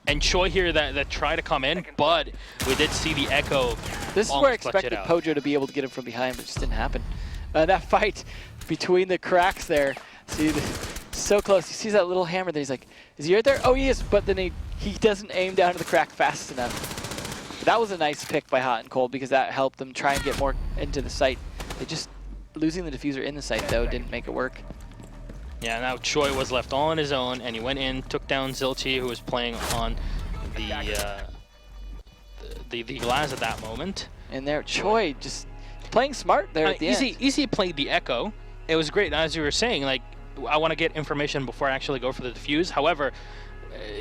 And Choi here that tried to come in, but we did see the Echo. This is where I expected Pojo to be able to get him from behind, but it just didn't happen. That fight between the cracks there, see, so close. He sees that little hammer there. He's like, is he right there? Oh, he is, but then he doesn't aim down to the crack fast enough. That was a nice pick by Hot and Cold, because that helped them try and get more into the site. They just, losing the diffuser in the site, though, didn't make it work. Yeah, now Choi was left all on his own, and he went in, took down Zilchi, who was playing on the glass at that moment. And there, Choi just playing smart there at the end. Easy played the Echo. It was great, as you were saying, like, I want to get information before I actually go for the defuse. However,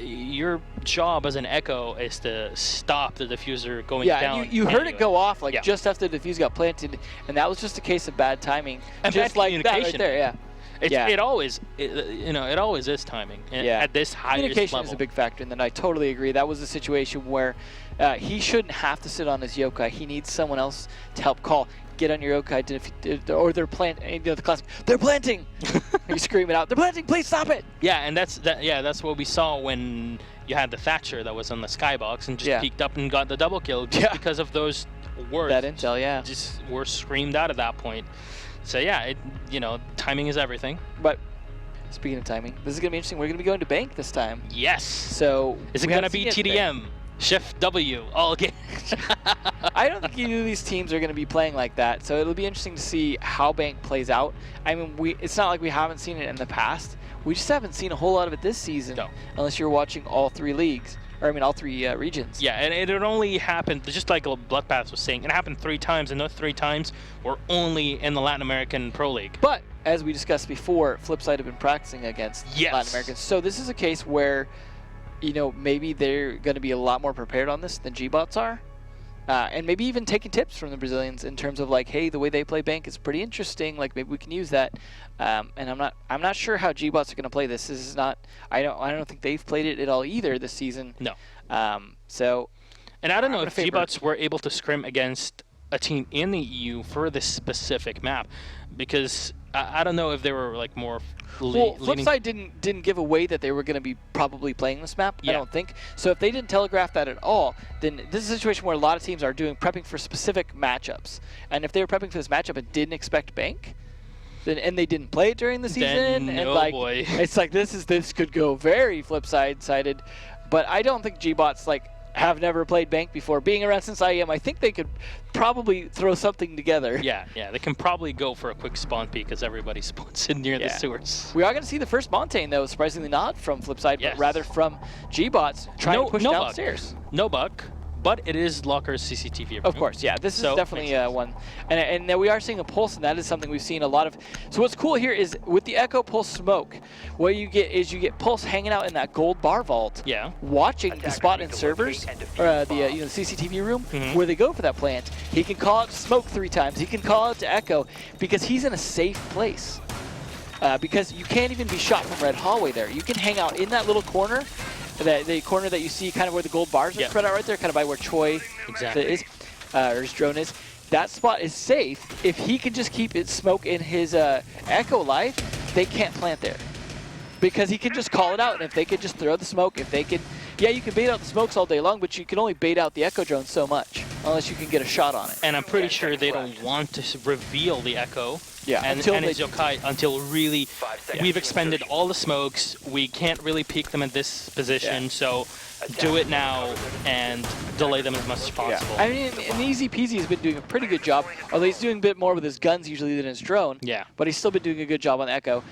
your job as an Echo is to stop the diffuser going down. Yeah, you heard it go off like just after the diffuse got planted, and that was just a case of bad timing. And just bad like communication. that right there, It always is timing at this highest communication level. is a big factor, and then I totally agree. That was a situation where he shouldn't have to sit on his yokai. He needs someone else to help call. Get on your yokai, or they're planting. The classic, they're planting. You scream it out. They're planting. Please stop it. Yeah, and that's what we saw when you had the Thatcher that was on the skybox and just peeked up and got the double kill just because of those words. That intel, just were screamed out at that point. So yeah, timing is everything. But speaking of timing, this is gonna be interesting. We're gonna be going to bank this time. Yes. So is it gonna be TDM, Shift W all game? I don't think either of these teams are gonna be playing like that. So it'll be interesting to see how bank plays out. I mean, it's not like we haven't seen it in the past. We just haven't seen a whole lot of it this season, unless you're watching all 3 leagues. Or I mean, all 3 regions. Yeah, and it only happened, just like Bloodbath was saying, it happened 3 times, and those 3 times were only in the Latin American Pro League. But, as we discussed before, FlipSid have been practicing against Latin Americans. So this is a case where, maybe they're going to be a lot more prepared on this than gBots are. And maybe even taking tips from the Brazilians in terms of like, hey, the way they play bank is pretty interesting. Like maybe we can use that. And I'm not sure how gBots are going to play this. This is not. I don't think they've played it at all either this season. No. And I don't know if gBots were able to scrim against a team in the EU for this specific map, because I don't know if they were like more. Well, FlipSid didn't give away that they were going to be probably playing this map. I don't think so. If they didn't telegraph that at all, then this is a situation where a lot of teams are prepping for specific matchups. And if they were prepping for this matchup and didn't expect bank, then and they didn't play it during the season, and like it's like this could go very FlipSid-sided. But I don't think gBots like have never played bank before. Being around since I am, I think they could probably throw something together. Yeah, they can probably go for a quick spawn peek because everybody spawns in near the sewers. We are going to see the first Montaigne, though, surprisingly not from FlipSid, but rather from gBots trying to push downstairs. No buck, but it is Locker's CCTV room. Of course, yeah. This is definitely one. And we are seeing a pulse, and that is something we've seen a lot of. So what's cool here is with the Echo Pulse smoke, what you get is you get Pulse hanging out in that gold bar vault, watching the spot in servers, or the CCTV room, where they go for that plant. He can call out to Smoke 3 times. He can call out to Echo because he's in a safe place. Because you can't even be shot from Red Hallway there. You can hang out in that little corner, the corner that you see kind of where the gold bars are spread out right there, kind of by where Choi is, or his drone is. That spot is safe. If he can just keep its smoke in his Echo life, they can't plant there. Because he can just call it out, and if they could just throw the smoke, if they could, you can bait out the smokes all day long, but you can only bait out the Echo drone so much, unless you can get a shot on it. And I'm pretty sure they don't want to reveal the Echo. And his Yokai until really we've expended all the smokes. We can't really peek them in this position, so do it now and delay them as much as possible. I mean, and Easy Peasy has been doing a pretty good job, although he's doing a bit more with his guns usually than his drone. But he's still been doing a good job on the Echo.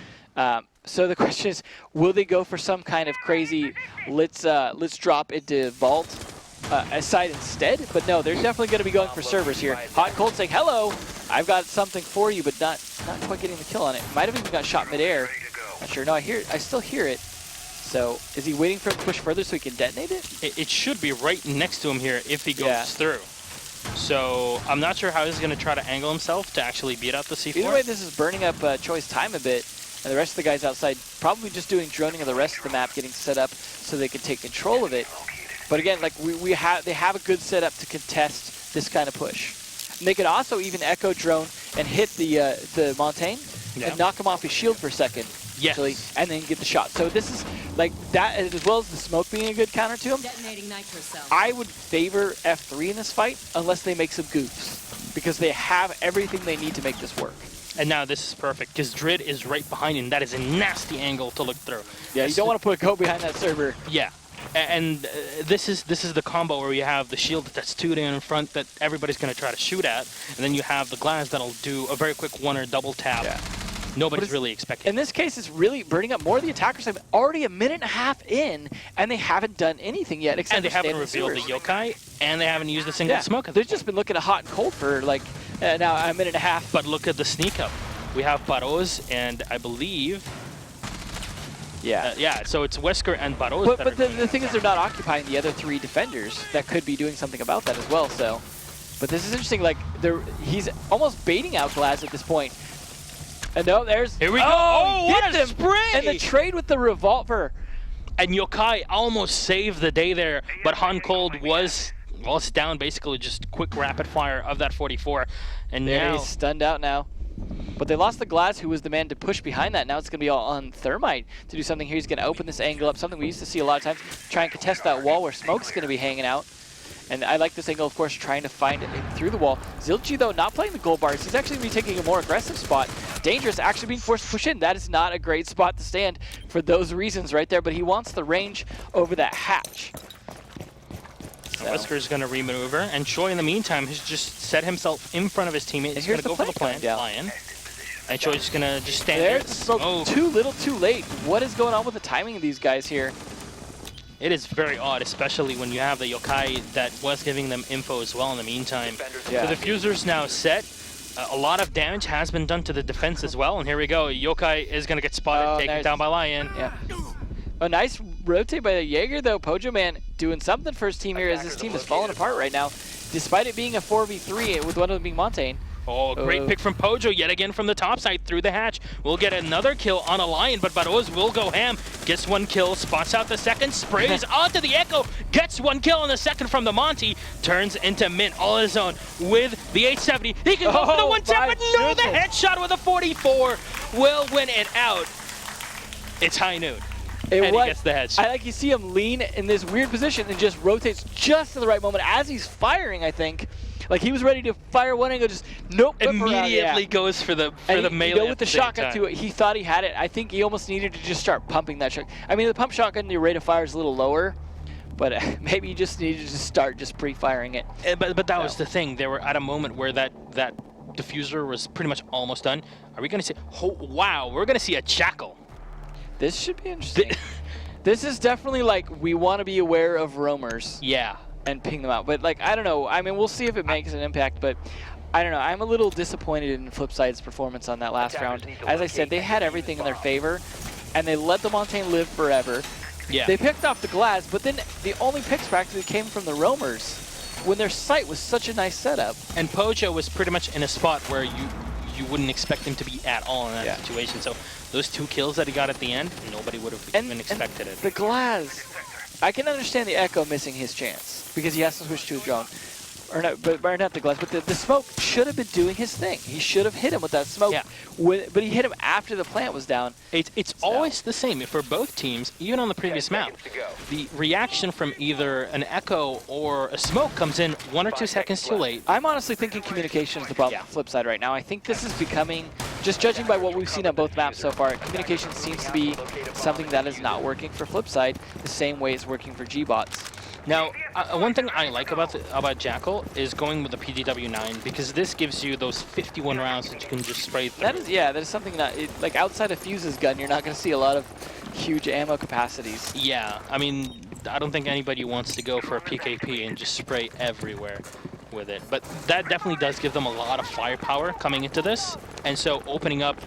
So the question is, will they go for some kind of crazy let's drop into Vault side instead? But no, they're definitely going to be going for servers here. Hot and Cold saying, hello, I've got something for you, but not quite getting the kill on it. Might have even got shot midair. Not sure. No, I still hear it. So is he waiting for him to push further so he can detonate it? It should be right next to him here if he goes through. So I'm not sure how he's going to try to angle himself to actually beat out the C4. Either way, this is burning up Choi's time a bit. And the rest of the guys outside probably just doing droning of the rest of the map, getting set up so they can take control of it. But again, like they have a good setup to contest this kind of push. And they could also even Echo drone and hit the Montaigne and knock him off his shield for a second. Actually, and then get the shot. So this is like that, as well as the smoke being a good counter to him. I would favor F3 in this fight unless they make some goofs, because they have everything they need to make this work. And now this is perfect, because Drid is right behind him. That is a nasty angle to look through. Yeah, you don't want to put a go behind that server. Yeah, and this is the combo where you have the shield that's 2 in front that everybody's going to try to shoot at, and then you have the glass that'll do a very quick one or double tap. Nobody's really expecting. In this case, it's really burning up more of the attackers. They've already a minute and a half in, and they haven't done anything yet. Except and they haven't revealed the Yokai, and they haven't used a single smoke. They've just been looking at hot and cold for like now a minute and a half. But look at the sneak up. We have Barroz and I believe. So it's Wesker and Barroz. But the thing is, they're not occupying the other 3 defenders that could be doing something about that as well. So, but this is interesting. Like he's almost baiting out Glaz at this point. And no, there's. Here we go. Oh, what a spray! And the trade with the revolver. And Yokai almost saved the day there, but Han Cold was down basically, just quick rapid fire of that 44. And there now he's stunned out now. But they lost the Glass, who was the man to push behind that. Now it's going to be all on Thermite to do something here. He's going to open this angle up, something we used to see a lot of times, try and contest that wall where Smoke's going to be hanging out. And I like this angle, of course, trying to find it through the wall. Zilchi, though, not playing the gold bars. He's actually going to be taking a more aggressive spot. Dangerous, actually being forced to push in. That is not a great spot to stand for those reasons right there, but he wants the range over that hatch. So. Wesker's going to remaneuver, and Choi, in the meantime, has just set himself in front of his teammate. He's going to go for the plant, Lion. And Choi's going to just stand there. So too little, too late. What is going on with the timing of these guys here? It is very odd, especially when you have the Yokai that was giving them info as well in the meantime. So the diffuser's now set. A lot of damage has been done to the defense as well, and here we go. Yokai is going to get spotted, taken down by Lion. A nice rotate by the Jaeger, though. Pojo Man doing something for his team here, as his team is falling apart right now, despite it being a 4v3 with one of them being Montaigne. Oh, great pick from Pojo yet again from the top side through the hatch. We'll get another kill on a Lion, but Baroz will go ham. Gets one kill, spots out the second, sprays onto the Echo, gets one kill on the second from the Monty, turns into Mint all on his own with the 870. He can go for the 110, but no, the headshot with a 44 will win it out. It's high noon. And he gets the headshot. You see him lean in this weird position and just rotates just at the right moment as he's firing, I think. Like he was ready to fire one and go just nope. Immediately goes for the melee. You know, with the shotgun too, he thought he had it. I think he almost needed to just start pumping that shotgun. I mean, the pump shotgun, the rate of fire is a little lower, but maybe you just needed to start just pre-firing it. But that was the thing. They were at a moment where that diffuser was pretty much almost done. Are we going to see? Oh, wow, we're going to see a Jackal. This should be interesting. This is definitely like we want to be aware of roamers. Yeah. And ping them out. But like, I don't know. I mean, we'll see if it makes an impact, but I don't know. I'm a little disappointed in FlipSid's performance on that last round. As I said, they had everything in their favor, and they let the Montaigne live forever. Yeah. They picked off the glass, but then the only picks practically came from the roamers when their site was such a nice setup. And Pojo was pretty much in a spot where you wouldn't expect him to be at all in that situation. So those 2 kills that he got at the end, nobody would have even expected it. The glass. I can understand the Echo missing his chance because he has to switch to a drone. Or not, but not the glass, but the smoke should have been doing his thing. He should have hit him with that smoke, but he hit him after the plant was down. It's always the same for both teams, even on the previous map. The reaction from either an Echo or a smoke comes in 1 or 2 seconds too late. I'm honestly thinking communication is the problem on the flip side right now. I think this is becoming, just judging by what we've seen on both maps so far, communication seems to be something that is not working for FlipSid the same way it's working for gBots. Now, one thing I like about Jackal is going with the PDW-9 because this gives you those 51 rounds that you can just spray through. That is something that, like outside of Fuse's gun, you're not going to see a lot of huge ammo capacities. Yeah, I mean, I don't think anybody wants to go for a PKP and just spray everywhere with it. But that definitely does give them a lot of firepower coming into this. And so opening up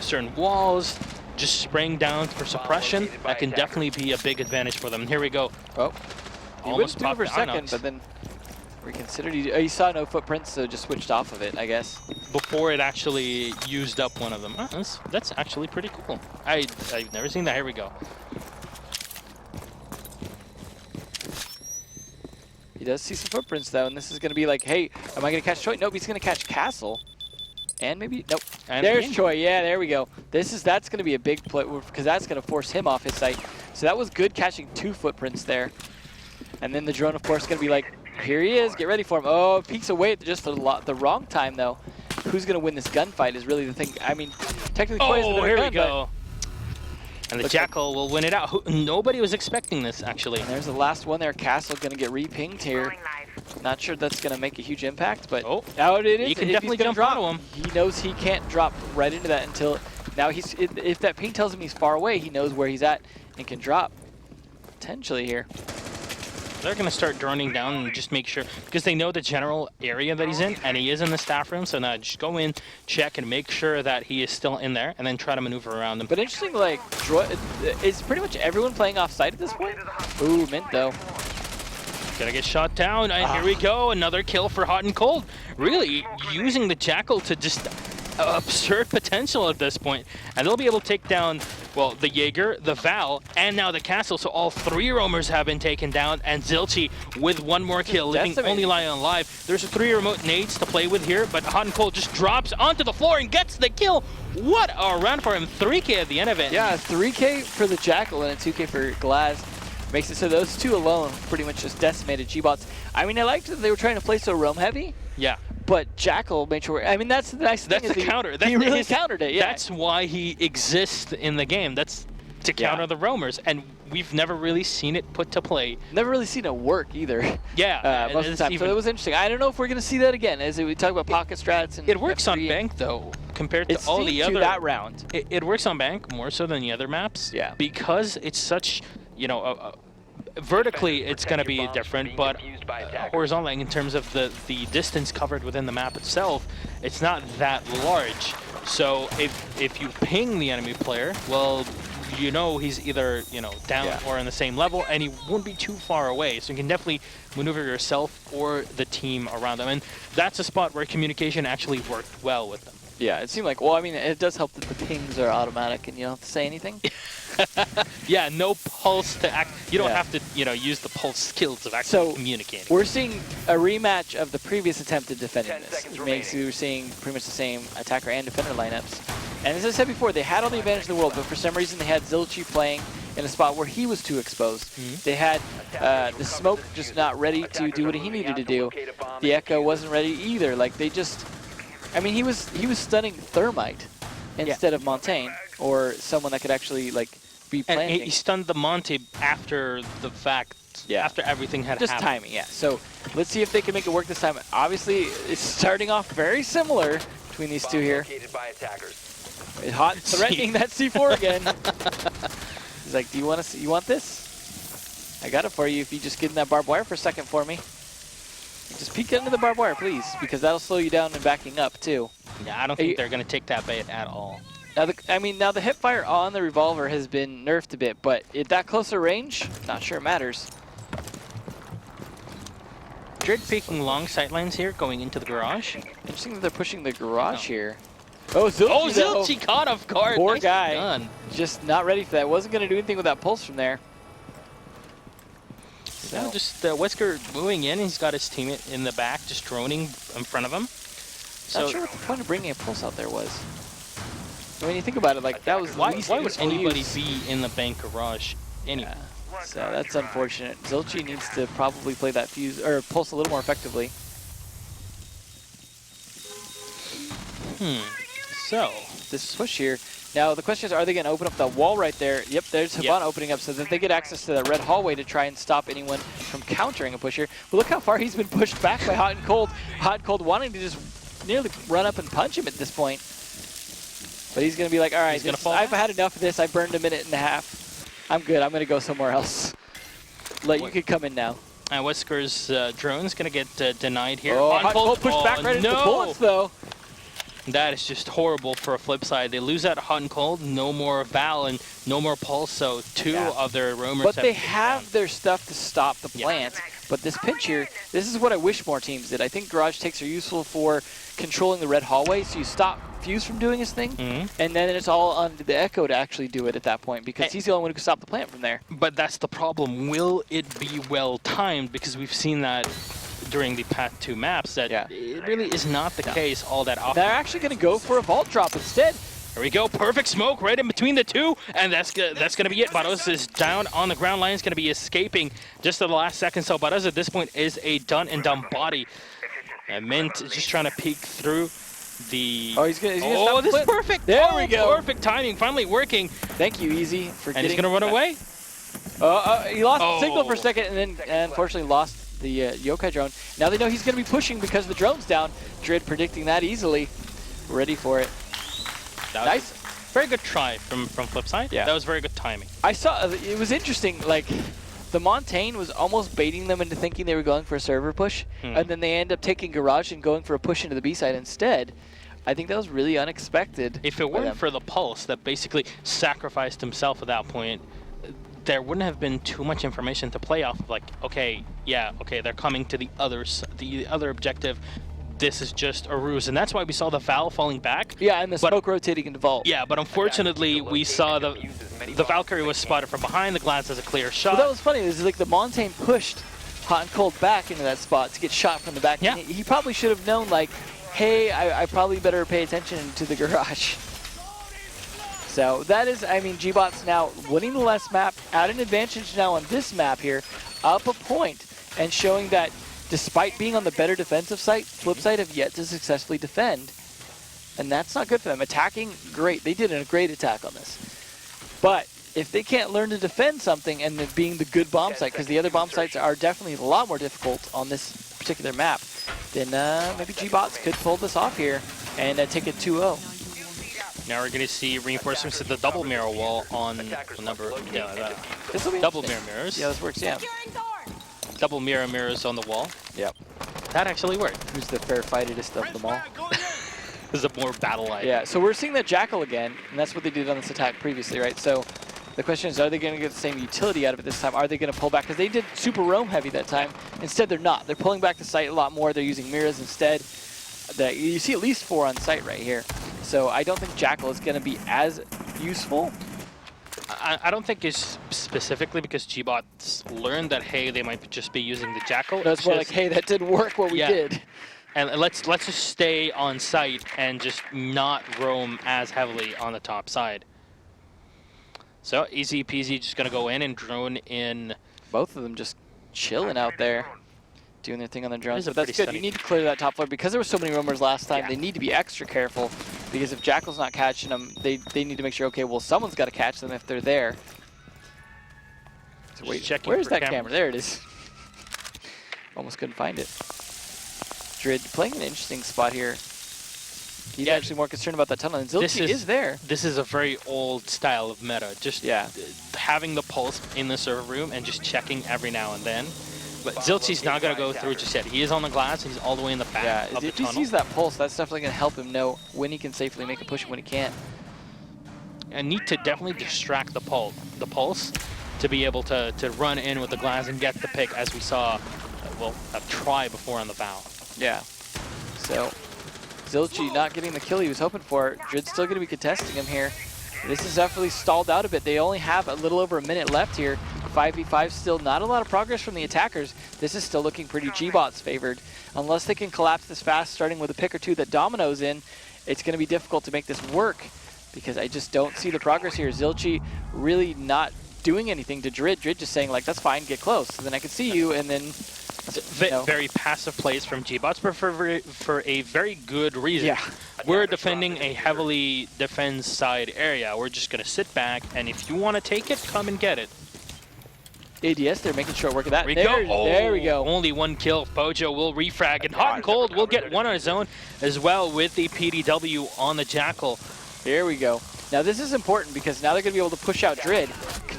certain walls, just spraying down for suppression, that can definitely be a big advantage for them. And here we go. Oh, he almost went popped for a second, Inox. but then reconsidered. He saw no footprints, so just switched off of it, I guess. Before it actually used up one of them. Oh, that's actually pretty cool. I've never seen that. Here we go. He does see some footprints, though, and this is going to be like, hey, am I going to catch Choi? Nope, he's going to catch Castle. And maybe, nope. And there's Choi, yeah, there we go. That's going to be a big play, because that's going to force him off his site. So that was good catching 2 footprints there. And then the drone, of course, is going to be like, here he is, get ready for him. Oh, peeks away at just the wrong time, though. Who's going to win this gunfight is really the thing. I mean, technically Choi is the better here gun, we go. And the Jackal will win it out. Nobody was expecting this, actually. And there's the last one there. Castle going to get re-pinged here. Not sure that's going to make a huge impact, but now it is. He can definitely jump onto him. He knows he can't drop right into that until now. If that ping tells him he's far away, he knows where he's at and can drop potentially here. They're going to start droning down and just make sure, because they know the general area that he's in, and he is in the staff room, so now just go in, check, and make sure that he is still in there, and then try to maneuver around him. But interesting, like, is pretty much everyone playing off site at this point? Ooh, Mint, though. Gonna get shot down, and here we go, another kill for Hot and Cold. Really using the Jackal to just absurd potential at this point. And they'll be able to take down, well, the Jaeger, the Val, and now the Castle. So all 3 roamers have been taken down, and Zilchi with 1 more kill, leaving only Lion alive. There's 3 remote nades to play with here, but Hot and Cold just drops onto the floor and gets the kill. What a round for him, 3K at the end of it. Yeah, 3K for the Jackal and a 2K for Glaz. Makes it so those 2 alone pretty much just decimated gBots. I mean, I liked that they were trying to play so roam heavy. Yeah. But Jackal made sure. I mean, that's the nice thing. That's the counter. He really countered it. Yeah. That's why he exists in the game. That's to counter the roamers, and we've never really seen it put to play. Never really seen it work either. Yeah, most of the time. So it was interesting. I don't know if we're going to see that again. As we talk about pocket strats and it works on bank though, compared to all the other. That round. It works on bank more so than the other maps. Yeah. Because it's such, you know, vertically it's going to be different, but horizontally in terms of the distance covered within the map itself, it's not that large. So if you ping the enemy player, well, you know he's either down or on the same level, and he won't be too far away. So you can definitely maneuver yourself or the team around them, and that's a spot where communication actually worked well with them. Yeah, it seemed like, well, I mean, it does help that the pings are automatic and you don't have to say anything. Yeah, no pulse to act. You don't have to, use the pulse skills of actually communicating. We're seeing a rematch of the previous attempt at defending this. It makes you seeing pretty much the same attacker and defender lineups. And as I said before, they had all the advantage in the world, but for some reason they had Zilchi playing in a spot where he was too exposed. They had the smoke just not ready to do what he needed to do. The Echo wasn't ready either. Like they just, I mean, he was stunning Thermite instead of Montaigne or someone that could actually like be planting. And he stunned the Monty after the fact. After everything had happened. Just timing, So let's see if they can make it work this time. Obviously, it's starting off very similar between these two here. Hot threatening that C4 again. He's like, do you want to? You want this? I got it for you if you just get in that barbed wire for a second for me. Just peek into the barbed wire, please, because that'll slow you down and backing up too. Yeah, I don't think they're going to take that bait at all. Now, now the hip fire on the revolver has been nerfed a bit, but at that closer range, not sure it matters. Dread peeking long sightlines here, going into the garage. Interesting that they're pushing the garage here. Oh, Zilchi, Zilchi caught off guard. Poor Nice guy. done. Just not ready for that. Wasn't going to do anything with that pulse from there. So just Wesker moving in. He's got his teammate in the back, just droning in front of him. Not sure what the point of bringing a pulse out there was. I mean, you think about it, like that was why would useful anybody use. be in the bank garage anyway? So that's unfortunate. Zilchi needs to probably play that fuse or pulse a little more effectively. So this push here. Now the question is, are they going to open up that wall right there? Yep, there's Havan opening up so that they get access to that red hallway to try and stop anyone from countering a push here. But look how far he's been pushed back by Hot and Cold. Hot and Cold wanting to just nearly run up and punch him at this point. But he's going to be like, all right, I've had enough of this. I burned a minute and a half. I'm good. I'm going to go somewhere else. You could come in now. And Wesker's drone's going to get denied here. Oh, Hot and Cold pushed back right into the bullets, though. That is just horrible for a flip side. They lose that Hot and Cold, no more Val and no more Pulse, so two of their roamers. But they have their stuff to stop the plant. But this pinch here, this is what I wish more teams did. I think garage takes are useful for controlling the red hallway, so you stop Fuse from doing his thing, and then it's all on the Echo to actually do it at that point, because he's the only one who can stop the plant from there. But that's the problem. Will it be well timed? Because we've seen that during the Path 2 maps, that it really is not the case all that often. They're actually going to go for a vault drop instead. There we go, perfect smoke right in between the two, and that's going to be it. Barros is down on the ground line, is going to be escaping just at the last second, so Barros at this point is a done and done body. And Mint is just trying to peek through the... Oh, he's gonna this is perfect! There we go! Perfect timing, finally working. Thank you, Easy, for getting... And he's going to run away? He lost the signal for a second, and then unfortunately lost the Yokai drone. Now they know he's going to be pushing because the drone's down. Dread predicting that easily. Ready for it. Nice. Very good try from FlipSid. Yeah. That was very good timing. I saw, it was interesting, like, the Montaigne was almost baiting them into thinking they were going for a server push, and then they end up taking Garage and going for a push into the B side instead. I think that was really unexpected. If it weren't for the Pulse that basically sacrificed himself at that point, there wouldn't have been too much information to play off of, like, okay, they're coming to the other objective. This is just a ruse, and that's why we saw the Val falling back. Yeah, and the smoke rotating into vault. Yeah, but unfortunately, we saw the Valkyrie was spotted from behind. The Glance has a clear shot. Well, that was funny. It was like the Montaigne pushed Hot and Cold back into that spot to get shot from the back. Yeah. He probably should have known, like, hey, I probably better pay attention to the garage. So that is, I mean, gBots now winning the last map, at an advantage now on this map here, up a point, and showing that despite being on the better defensive site, FlipSid have yet to successfully defend. And that's not good for them. Attacking, great. They did a great attack on this. But if they can't learn to defend something and then being the good bomb site, because the other bomb sites are definitely a lot more difficult on this particular map, then maybe gBots could pull this off here and take it 2-0. Now we're going to see reinforcements at the double mirror wall on number... double mirror mirrors. Yeah, this works, yeah. Double mirrors on the wall. Yep. That actually worked. Who's the fair fightedest of them all? This is a more battle-like. Yeah, so we're seeing that Jackal again, and that's what they did on this attack previously, right? So The question is, are they going to get the same utility out of it this time? Are they going to pull back? Because they did super roam heavy that time. Instead, they're not. They're pulling back the site a lot more. They're using mirrors instead. You see at least 4 on site right here. So I don't think Jackal is going to be as useful. I don't think it's specifically because gBots learned that, hey, they might just be using the Jackal. No, it's more like, hey, that didn't work what we did. And let's just stay on site and just not roam as heavily on the top side. So easy peasy, just gonna go in and drone in. Both of them just chilling out there, doing their thing on the drones. But that's good. Stunning. You need to clear that top floor because there were so many roamers last time. They need to be extra careful because if Jackal's not catching them, they need to make sure. Okay, well, someone's got to catch them if they're there. So wait, where's that camera? There it is. Almost couldn't find it. Drid playing an interesting spot here. He's actually more concerned about that tunnel, and Zilchi is there. This is a very old style of meta. Just having the pulse in the server room and just checking every now and then. But Zilchi's not going to go through just yet. He is on the glass. He's all the way in the back of the tunnel. If he sees that pulse, that's definitely going to help him know when he can safely make a push and when he can't. And need to definitely distract the pulse to be able to run in with the glass and get the pick, as we saw, well, a try before on the bow. Yeah. So Zilchi not getting the kill he was hoping for. Drid's still going to be contesting him here. This is definitely stalled out a bit. They only have a little over a minute left here. 5v5 still, not a lot of progress from the attackers. This is still looking pretty gBots favored. Unless they can collapse this fast, starting with a pick or two that Domino's in, it's going to be difficult to make this work because I just don't see the progress here. Zilchi really not doing anything to Drid. Drid just saying, like, that's fine, get close. And then I can see you, and then... Very passive plays from gBots, but for a very good reason. Yeah. We're defending a heavily defense side area. We're just going to sit back, and if you want to take it, come and get it. ADS, they're making short work of that. There we go. Only 1 kill. Pojo will refrag, and Hot and Cold will get 1 on his own as well with the PDW on the Jackal. Here we go. Now this is important because now they're going to be able to push out Drid.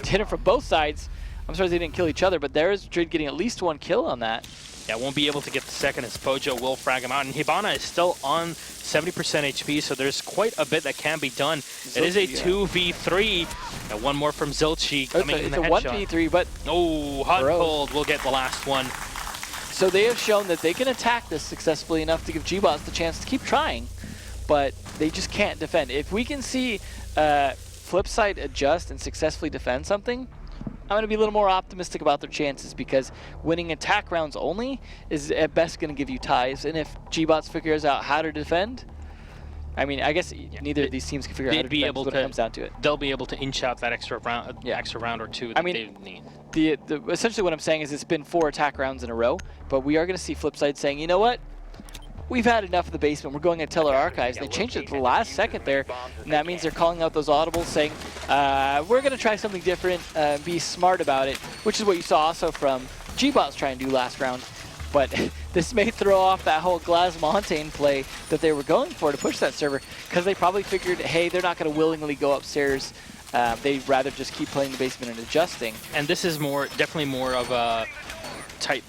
Hit him from both sides. I'm sorry they didn't kill each other, but there is Drid getting at least 1 kill on that. Yeah, won't be able to get the second as Pojo will frag him out. And Hibana is still on 70% HP, so there's quite a bit that can be done. It is a 2v3. And 1 more from Zilchi coming in the headshot. It's a 1v3, but... Oh, Hot and Cold will get the last one. So they have shown that they can attack this successfully enough to give gBots the chance to keep trying, but they just can't defend. If we can see FlipSid adjust and successfully defend something, I'm going to be a little more optimistic about their chances because winning attack rounds only is at best going to give you ties. And if gBots figures out how to defend, I mean, I guess neither of these teams can figure out how to defend when it comes down to it. They'll be able to inch out that extra round or two that they need. Essentially what I'm saying is it's been 4 attack rounds in a row, but we are going to see FlipSid saying, you know what? We've had enough of the basement. We're going to tell our archives. They changed it at the last second there, and that means they're calling out those audibles saying, we're going to try something different, be smart about it, which is what you saw also from gBots try and do last round. But this may throw off that whole Glass Montaigne play that they were going for to push that server, because they probably figured, hey, they're not going to willingly go upstairs. They'd rather just keep playing the basement and adjusting. And this is definitely more of a type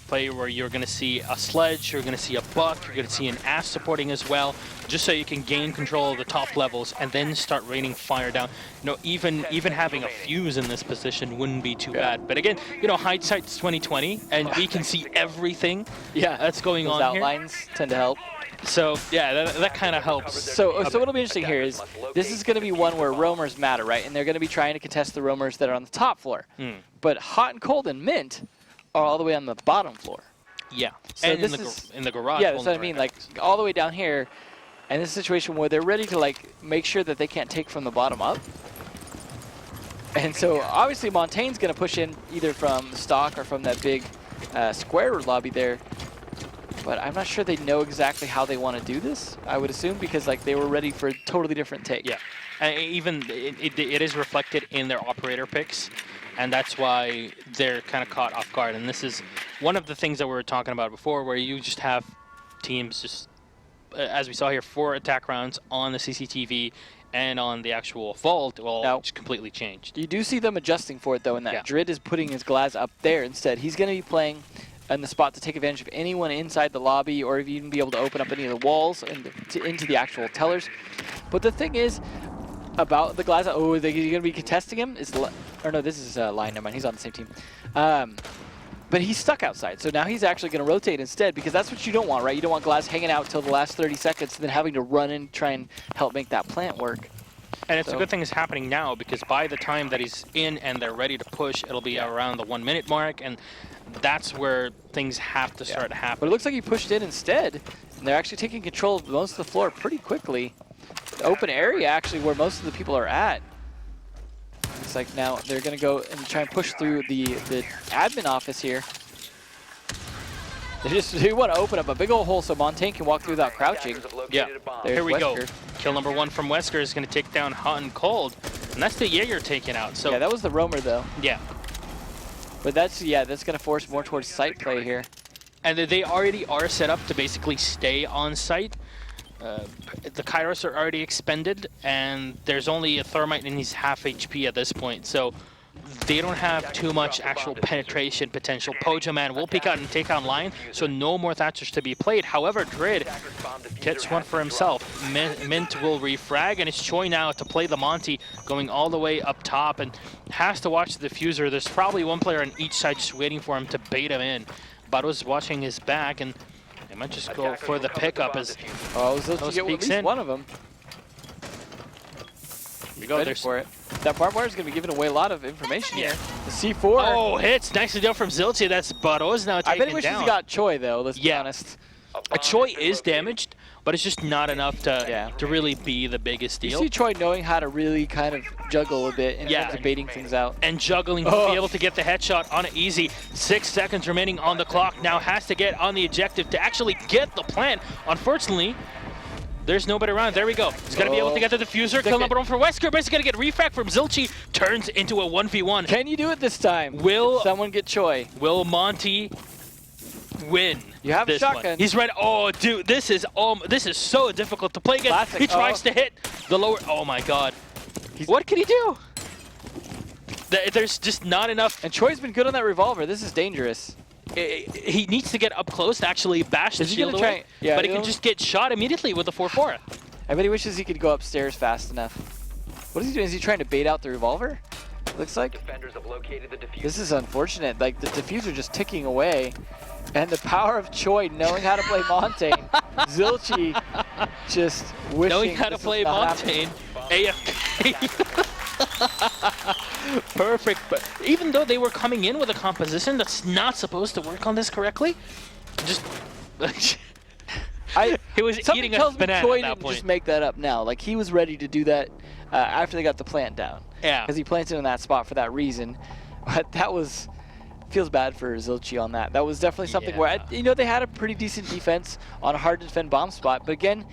play where you're going to see a sledge, you're going to see a buck, you're going to see an ass supporting as well, just so you can gain control of the top levels and then start raining fire down. You know, even having a fuse in this position wouldn't be too bad. But again, you know, hindsight's 2020, and we can see everything that's going on here. Outlines tend to help. So yeah, that kind of helps. So what'll be interesting here is this is going to be one where roamers matter, right? And they're going to be trying to contest the roamers that are on the top floor. But Hot and Cold and Mint are all the way on the bottom floor. Yeah, so and in the garage. Yeah, that's what I mean. Like all the way down here, and this is a situation where they're ready to like make sure that they can't take from the bottom up. And so obviously Montaigne's going to push in either from the stock or from that big square lobby there. But I'm not sure they know exactly how they want to do this, I would assume, because like they were ready for a totally different take. Yeah, and even it is reflected in their operator picks, and that's why they're kind of caught off guard. And this is one of the things that we were talking about before, where you just have teams just, as we saw here, 4 attack rounds on the CCTV and on the actual vault, well, it's completely changed. You do see them adjusting for it, though, in that Drid is putting his glass up there instead. He's going to be playing in the spot to take advantage of anyone inside the lobby, or even be able to open up any of the walls and into the actual tellers. But the thing is, about the glass. Oh, are they going to be contesting him? Or no, this is Lion. Never mind. He's on the same team. But he's stuck outside, so now he's actually going to rotate instead, because that's what you don't want, right? You don't want Glass hanging out till the last 30 seconds and then having to run and try and help make that plant work. And it's a good thing it's happening now, because by the time that he's in and they're ready to push, it'll be around the 1 minute mark, and that's where things have to start happening. But it looks like he pushed in instead, and they're actually taking control of most of the floor pretty quickly. The open area, actually, where most of the people are at. It's like now they're going to go and try and push through the admin office here. They want to open up a big old hole so Montaigne can walk through without crouching. Yeah, there's here we Wesker. go. Kill number 1 from Wesker is going to take down Hot and Cold, and that's the Jaeger taken out. So yeah, that was the roamer though. Yeah. But that's going to force more towards site play here. And they already are set up to basically stay on site. The Kairos are already expended, and there's only a Thermite and he's half HP at this point, so they don't have too much actual penetration potential. Pojo Man will peek out and take on Lion, so no more Thatchers to be played. However, Drid gets one for himself. Mint will refrag, and it's Choi now to play the Monty, going all the way up top, and has to watch the diffuser. There's probably one player on each side just waiting for him to bait him in. Bado's watching his back, and they might just go for the pickup as Zilchi get at least one of them. Here we go. There's for it. That barbed wire is going to be giving away a lot of information here. The C4. Oh, hits nicely done from Zilchi. That's Bado's now taken down. I bet he wishes he got Choi though. Let's be honest. Choi is damaged, but it's just not enough to really be the biggest deal. You see Choi knowing how to really kind of juggle a bit and debating things out. And juggling to be able to get the headshot on it easy. 6 seconds remaining on the clock. Now has to get on the objective to actually get the plant. Unfortunately, there's nobody around. There we go. He's going to be able to get the diffuser. Kill number 1 for Wesker, but he's going to get refract from Zilchi. Turns into a 1v1. Can you do it this time? Will someone get Choi? Will Monty win? You have a shotgun. One. He's ready. Oh, dude, this is so difficult to play against. Classic. He tries to hit the lower. Oh my God. What can he do? There's just not enough. And Choi's been good on that revolver. This is dangerous. He needs to get up close to actually bash the shield away, but he can just get shot immediately with the 4-4. I bet he wishes he could go upstairs fast enough. What is he doing? Is he trying to bait out the revolver? Looks like. This is unfortunate. Like, the diffuser just ticking away. And the power of Choi knowing how to play Montaigne. Zilchi just wishing knowing how to play Montaigne. AFK. Perfect. But even though they were coming in with a composition that's not supposed to work on this correctly, just he was eating a banana Choi at that didn't point. Just make that up now. Like, he was ready to do that after they got the plant down. Yeah. Because he planted in that spot for that reason. But that was. Feels bad for Zilchi on that. That was definitely something where, they had a pretty decent defense on a hard to defend bomb spot, but again,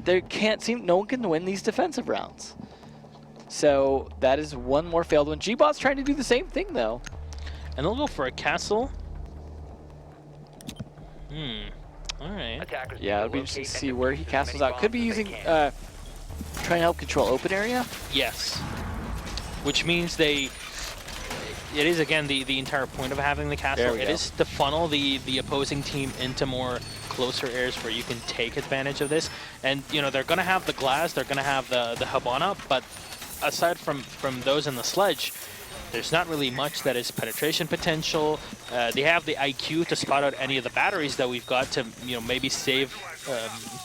no one can win these defensive rounds. So that is one more failed one. gBots trying to do the same thing though. And they'll go for a castle. All right. Yeah, it'll be interesting to see where he castles out. Could be using, trying to help control open area. Yes. Which means it is, again, the entire point of having the castle. It is to funnel the opposing team into more closer areas where you can take advantage of this. And, they're going to have the glass, they're going to have the Habana, but aside from those in the sledge, there's not really much that is penetration potential. They have the IQ to spot out any of the batteries that we've got to, maybe save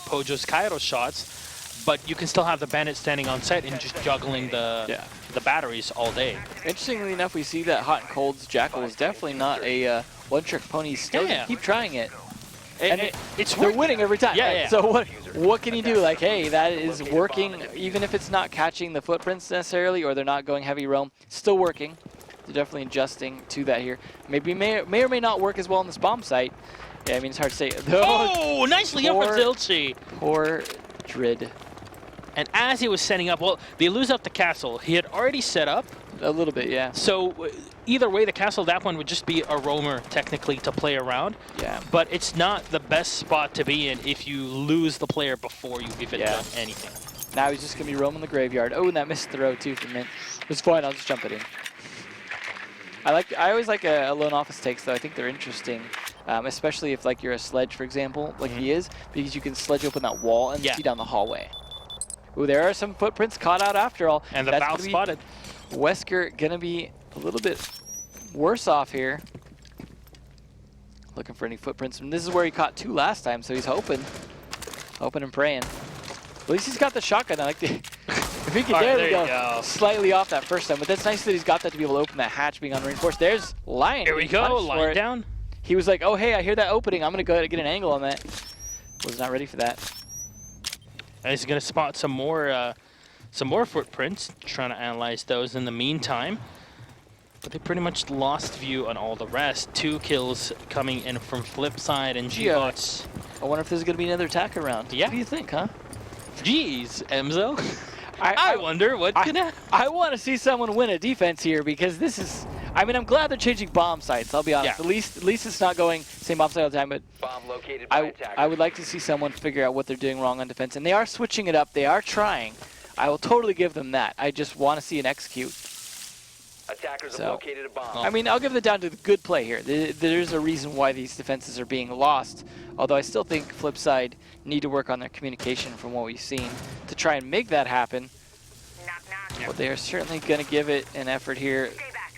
Pojo's Kairos shots. But you can still have the bandit standing on site and just juggling the batteries all day. Interestingly enough, we see that Hot and Cold's Jackal is definitely not a one-trick pony. He's still gonna keep trying it. And they're winning every time. Yeah. So what can you do? Like, hey, that is working, even if it's not catching the footprints necessarily, or they're not going heavy roam. Still working. They're definitely adjusting to that here. Maybe may or may not work as well on this bomb site. Yeah, I mean, it's hard to say. Oh, nicely up for Zilchi. Poor Drid. And as he was setting up, well, they lose out the castle. He had already set up. A little bit, yeah. So either way, the castle, that one would just be a roamer, technically, to play around. Yeah. But it's not the best spot to be in if you lose the player before you've even done anything. Now he's just going to be roaming the graveyard. Oh, and that missed throw, too, from Mint. It's fine, I'll just jump it in. I always like a lone office takes, though. I think they're interesting. Especially if, like, you're a sledge, for example, like he is, because you can sledge open that wall and see down the hallway. Ooh, there are some footprints caught out after all. And the That's foul gonna be spotted. Wesker gonna be a little bit worse off here. Looking for any footprints. And this is where he caught 2 last time, so he's hoping and praying. At least he's got the shotgun. I like the... If he could, there we go. Slightly off that first time, but that's nice that he's got that to be able to open that hatch being unreinforced. There's Lion. Here we go, Lion down. He was like, oh, hey, I hear that opening. I'm going to go ahead and get an angle on that. Was not ready for that. And he's going to spot some more footprints, trying to analyze those in the meantime. But they pretty much lost view on all the rest. 2 kills coming in from FlipSid and gBots. I wonder if there's going to be another attack around. Yeah. What do you think, huh? Jeez, Emzo. I wonder what can happen. I want to see someone win a defense here because this is... I mean, I'm glad they're changing bomb sites, I'll be honest. Yeah. At least it's not going same bomb site all the time, but Bomb located by I would like to see someone figure out what they're doing wrong on defense. And they are switching it up. They are trying. I will totally give them that. I just want to see an execute. Attackers have located a bomb. I mean, I'll give it down to the good play here. There's a reason why these defenses are being lost, although I still think FlipSid need to work on their communication from what we've seen to try and make that happen. But they are certainly going to give it an effort here.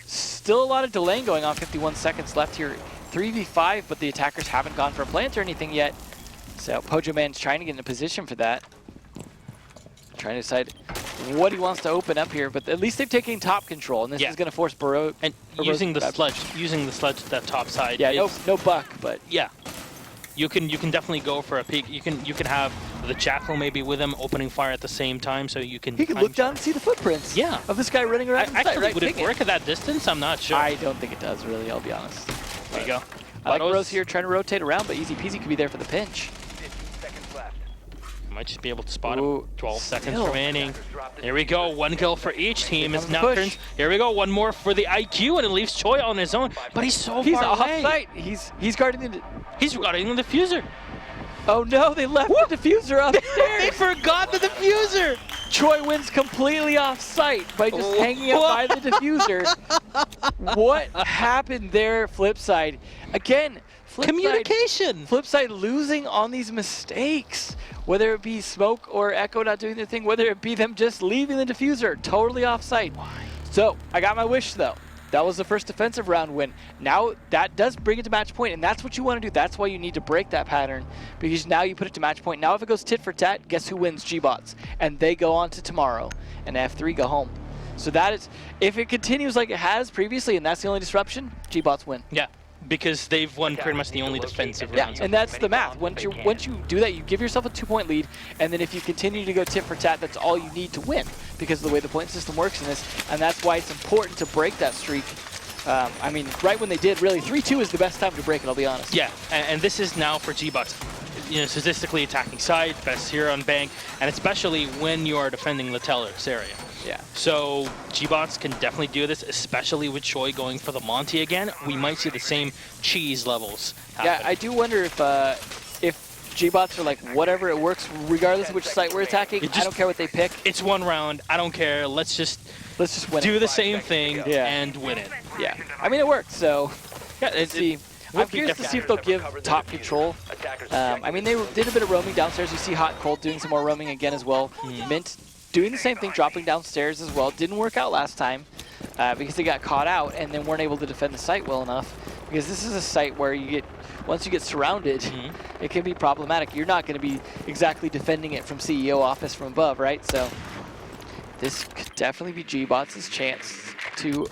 Still a lot of delaying going on, 51 seconds left here. 3v5, but the attackers haven't gone for a plant or anything yet. So Pojo Man's trying to get in a position for that. Trying to decide what he wants to open up here, but at least they've taken top control, and this is going to force Burrow and using the sludge that top side. Yeah, no buck, but yeah, you can definitely go for a peek. You can have the Jackal maybe with him opening fire at the same time, so you can. He can look down and see the footprints. Yeah, of this guy running around. Actually, right? would it work at that distance? I'm not sure. I don't think it does really. I'll be honest. There you go. I like Rose here trying to rotate around, but easy peasy could be there for the pinch. Might just be able to spot him. 12 seconds remaining. Here we go. 1 kill for each team. It's Nocturnes. Here we go. 1 more for the IQ, and it leaves Choi on his own. But he's so far away. Off-site. He's guarding the... He's guarding the diffuser. Oh no, they left the diffuser upstairs. They forgot the diffuser. Choi wins completely off-site by just hanging out by the diffuser. What happened there, FlipSid? Again, communication. FlipSid losing on these mistakes. Whether it be Smoke or Echo not doing their thing, whether it be them just leaving the diffuser totally off-site. So, I got my wish though. That was the first defensive round win. Now, that does bring it to match point, and that's what you want to do. That's why you need to break that pattern, because now you put it to match point. Now, if it goes tit for tat, guess who wins? gBots. And they go on to tomorrow, and F3 go home. So that is, if it continues like it has previously, and that's the only disruption, gBots win. Yeah. Because they've won pretty much the only defensive rounds. Yeah, and that's the math. Once you do that, you give yourself a 2-point lead, and then if you continue to go tit for tat, that's all you need to win, because of the way the point system works in this, and that's why it's important to break that streak. I mean, right when they did, really, 3-2 is the best time to break it, I'll be honest. Yeah, and this is now for gBots. You know, statistically attacking side, best here on bank, and especially when you are defending the Tellers area. Yeah. So gBots can definitely do this, especially with Choi going for the Monty again. We might see the same cheese levels happen. Yeah, I do wonder if gBots are like, whatever, it works regardless of which site we're attacking. I don't care what they pick. It's 1 round. I don't care. Let's just win do the same thing and win it. Yeah. I mean, it worked, so let's see. I'm curious to see if they'll give top control. I mean, they did a bit of roaming downstairs. You see Hot and Cold doing some more roaming again as well. Mint doing the same thing, dropping downstairs as well. Didn't work out last time because they got caught out and then weren't able to defend the site well enough. Because this is a site where once you get surrounded, it can be problematic. You're not going to be exactly defending it from CEO office from above, right? So this could definitely be gBots' chance to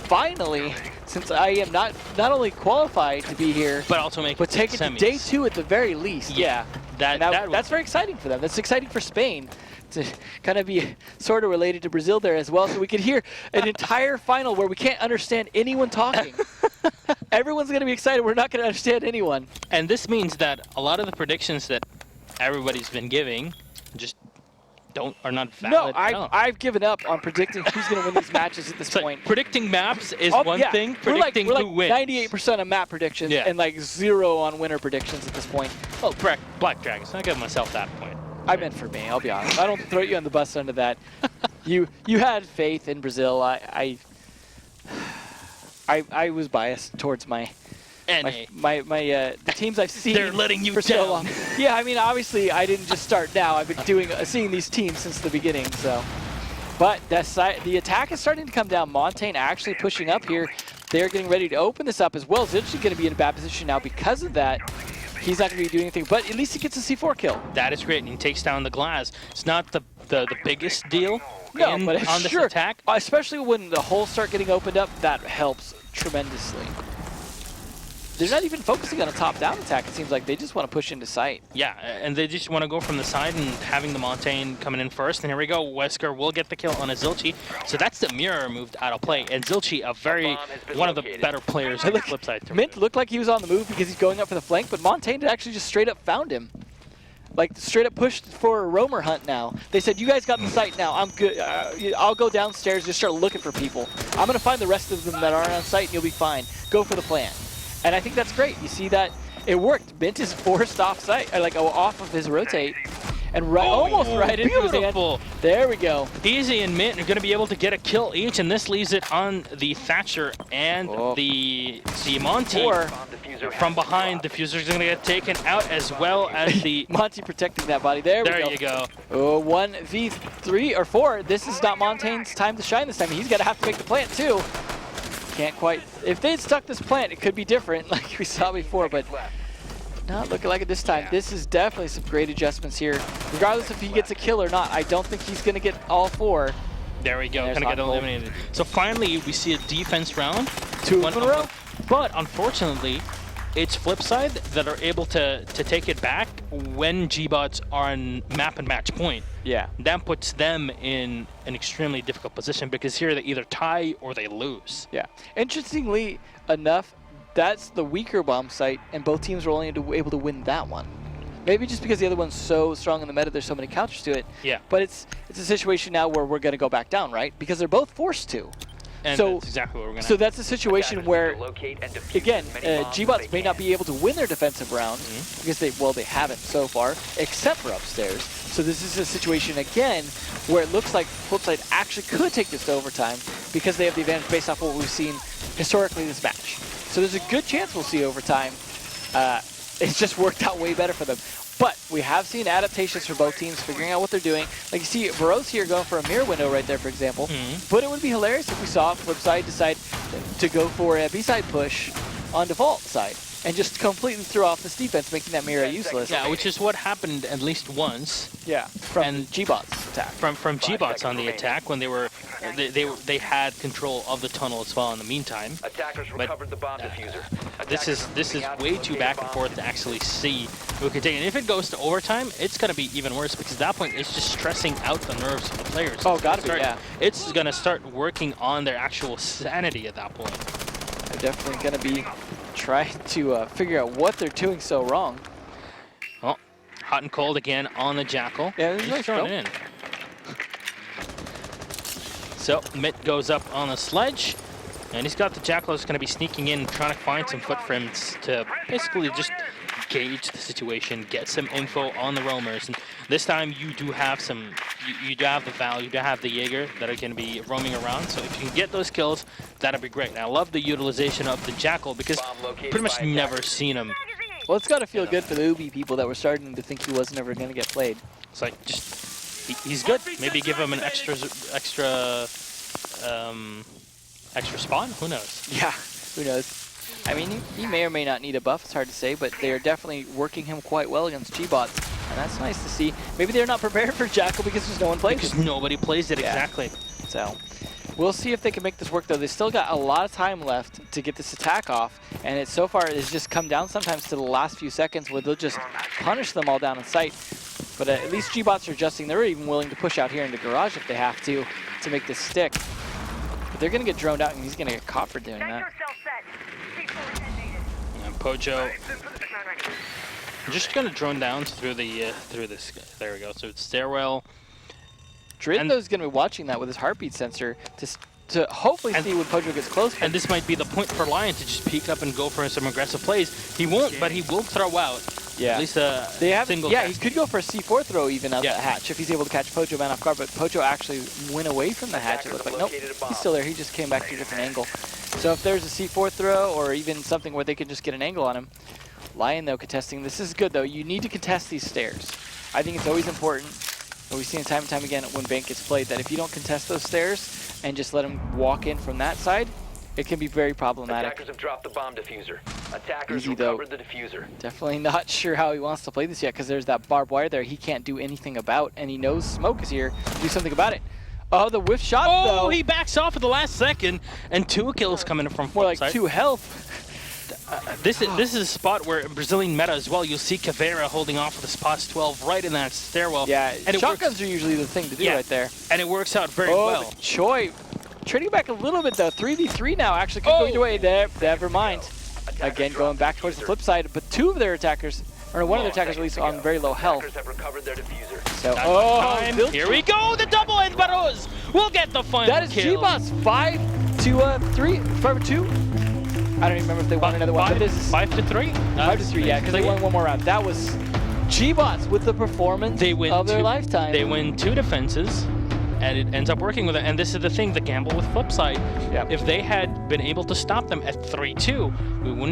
finally, since I am not only qualified to be here, but take it to day 2 at the very least. Yeah, that's very exciting for them. That's exciting for Spain to kind of be sort of related to Brazil there as well. So we could hear an entire final where we can't understand anyone talking. Everyone's going to be excited. We're not going to understand anyone. And this means that a lot of the predictions that everybody's been giving just are not valid. No, I've given up on predicting who's going to win these matches at this point. Predicting maps is one thing. Predicting we're like who wins. 98% on map predictions and like 0 on winner predictions at this point. Oh, Black Dragons. I give myself that point. I meant for me, I'll be honest. I don't throw you on the bus under that. You had faith in Brazil. I was biased towards my The teams I've seen They're letting you for down. so long. Yeah, I mean, obviously, I didn't just start now. I've been seeing these teams since the beginning. So, but the attack is starting to come down. Montaigne actually pushing up here. They're getting ready to open this up as well. Zilch going to be in a bad position now because of that. He's not going to be doing anything, but at least he gets a C4 kill. That is great, and he takes down the glass. It's not the biggest deal but on this attack. Especially when the holes start getting opened up, that helps tremendously. They're not even focusing on a top-down attack, it seems like. They just want to push into sight. Yeah, and they just want to go from the side and having the Montaigne coming in first. And here we go. Wesker will get the kill on a Zilchi. So that's the mirror moved out of play. And Zilchi, one of the better players on the flip side. Mint looked like he was on the move because he's going up for the flank, but Montaigne actually just straight up found him. Like, straight up pushed for a roamer hunt now. They said, you guys got the site now. I'm good. I'll go downstairs, just start looking for people. I'm going to find the rest of them that aren't on site, and you'll be fine. Go for the plan. And I think that's great. You see that it worked. Mint is forced off site, off of his rotate, and almost right into his hand. There we go. Easy and Mint are going to be able to get a kill each, and this leaves it on the Thatcher and the Monty. From behind, the Diffuser's going to get taken out, as well as the Monty protecting that body. There we go. There you go. 1v3 or 4. This is not Montaigne's time to shine this time. He's going to have to make the plant too. Can't quite. If they'd stuck this plant, it could be different, like we saw before, but not looking like it this time. This is definitely some great adjustments here. Regardless if he gets a kill or not, I don't think he's going to get all 4. There we go. Going to get eliminated. So finally, we see a defense round. 2 in a row. But unfortunately, it's FlipSid that are able to take it back when gBots are on map and match point. Yeah. That puts them in an extremely difficult position because here they either tie or they lose. Yeah. Interestingly enough, that's the weaker bomb site, and both teams were only able to win that one. Maybe just because the other one's so strong in the meta, there's so many counters to it. Yeah. But it's a situation now where we're going to go back down, right? Because they're both forced to. And so, that's exactly what we're going to So that's a situation where, again, gBots may not be able to win their defensive round because they haven't so far, except for upstairs. So this is a situation, again, where it looks like FlipSid actually could take this to overtime because they have the advantage based off what we've seen historically this match. So there's a good chance we'll see overtime. It's just worked out way better for them. But we have seen adaptations for both teams figuring out what they're doing. Like you see, Burrows here going for a mirror window right there, for example. But it would be hilarious if we saw FlipSid decide to go for a B-side push on default side and just completely throw off this defense, making that mirror useless. Yeah, which is what happened at least once. Yeah, from gBots attack. From gBots on the attack when they had control of the tunnel as well in the meantime. Attackers recovered the bomb diffuser. This is way too back and forth to actually see who can take it. And if it goes to overtime, it's going to be even worse because at that point it's just stressing out the nerves of the players. Oh, gotta be, yeah. It's going to start working on their actual sanity at that point. They're definitely going to be trying to figure out what they're doing so wrong. Oh, hot and cold again on the Jackal. Yeah, he's throwing it in. So Mitt goes up on the sledge, and he's got the Jackal who's going to be sneaking in, trying to find some footprints to basically just gauge the situation, get some info on the roamers. And this time you do have some, you do have the Val, you do have the Jaeger that are going to be roaming around. So if you can get those kills, that'd be great. And I love the utilization of the Jackal because pretty much never seen him. Well, it's got to feel good for the Ubi people that were starting to think he was never going to get played. It's like just he's good. Maybe give him an extra spawn. Who knows? Yeah, who knows? I mean, he may or may not need a buff. It's hard to say, but they are definitely working him quite well against gBots, and that's nice to see. Maybe they're not prepared for Jackal because there's no one plays it. Because nobody plays it, exactly. So we'll see if they can make this work, though. They still got a lot of time left to get this attack off, and so far it's just come down sometimes to the last few seconds where they'll just punish them all down in sight. But at least gBots are adjusting. They're even willing to push out here in the garage if they have to make this stick. But they're going to get droned out, and he's going to get caught for doing that. And Pojo just going to drone down through the this. There we go. So it's stairwell. Dritho's going to be watching that with his heartbeat sensor to hopefully see when Pojo gets close. And this might be the point for Lion to just peek up and go for some aggressive plays. He won't, but he will throw out. Yeah. At least a single. Yeah, he could go for a C4 throw even out that hatch if he's able to catch Pojo man off guard. But Pojo actually went away from the hatch. It looked like nope, he's still there. He just came back to a different angle. So if there's a C4 throw or even something where they can just get an angle on him, Lion, though, contesting. This is good, though. You need to contest these stairs. I think it's always important. And we've seen it time and time again when Bank gets played that if you don't contest those stairs and just let them walk in from that side, it can be very problematic. Attackers have dropped the bomb diffuser. Attackers Easy, though. recovered the diffuser. Definitely not sure how he wants to play this yet because there's that barbed wire there he can't do anything about, and he knows Smoke is here to do something about it. Oh, the whiff shot, though. Oh, he backs off at the last second, and 2 kills coming from More like side. 2 health. This is a spot where in Brazilian meta as well, you'll see Caveira holding off with the spots 12 right in that stairwell. Yeah, and shotguns are usually the thing to do right there. And it works out very Oh, well. but Choi trading back a little bit, though. 3v3 now actually could go either way. There, never mind. Again, going back towards the flip side, but 2 of their attackers, or one of their attackers at least, on very low health. Attackers have recovered their diffuser. So, Time. Here we go, the double end, Barros will get the final that is kill. gBots 5 to 3, 5 to 2. I don't even remember if they won another one, but this is 5 to 3. 5 to 3, yeah, because they won one more round. That was gBots with the performance of their lifetime. They win 2 defenses, and it ends up working with it. And this is the thing, the gamble with FlipSid. Yep. If they had been able to stop them at 3-2, we wouldn't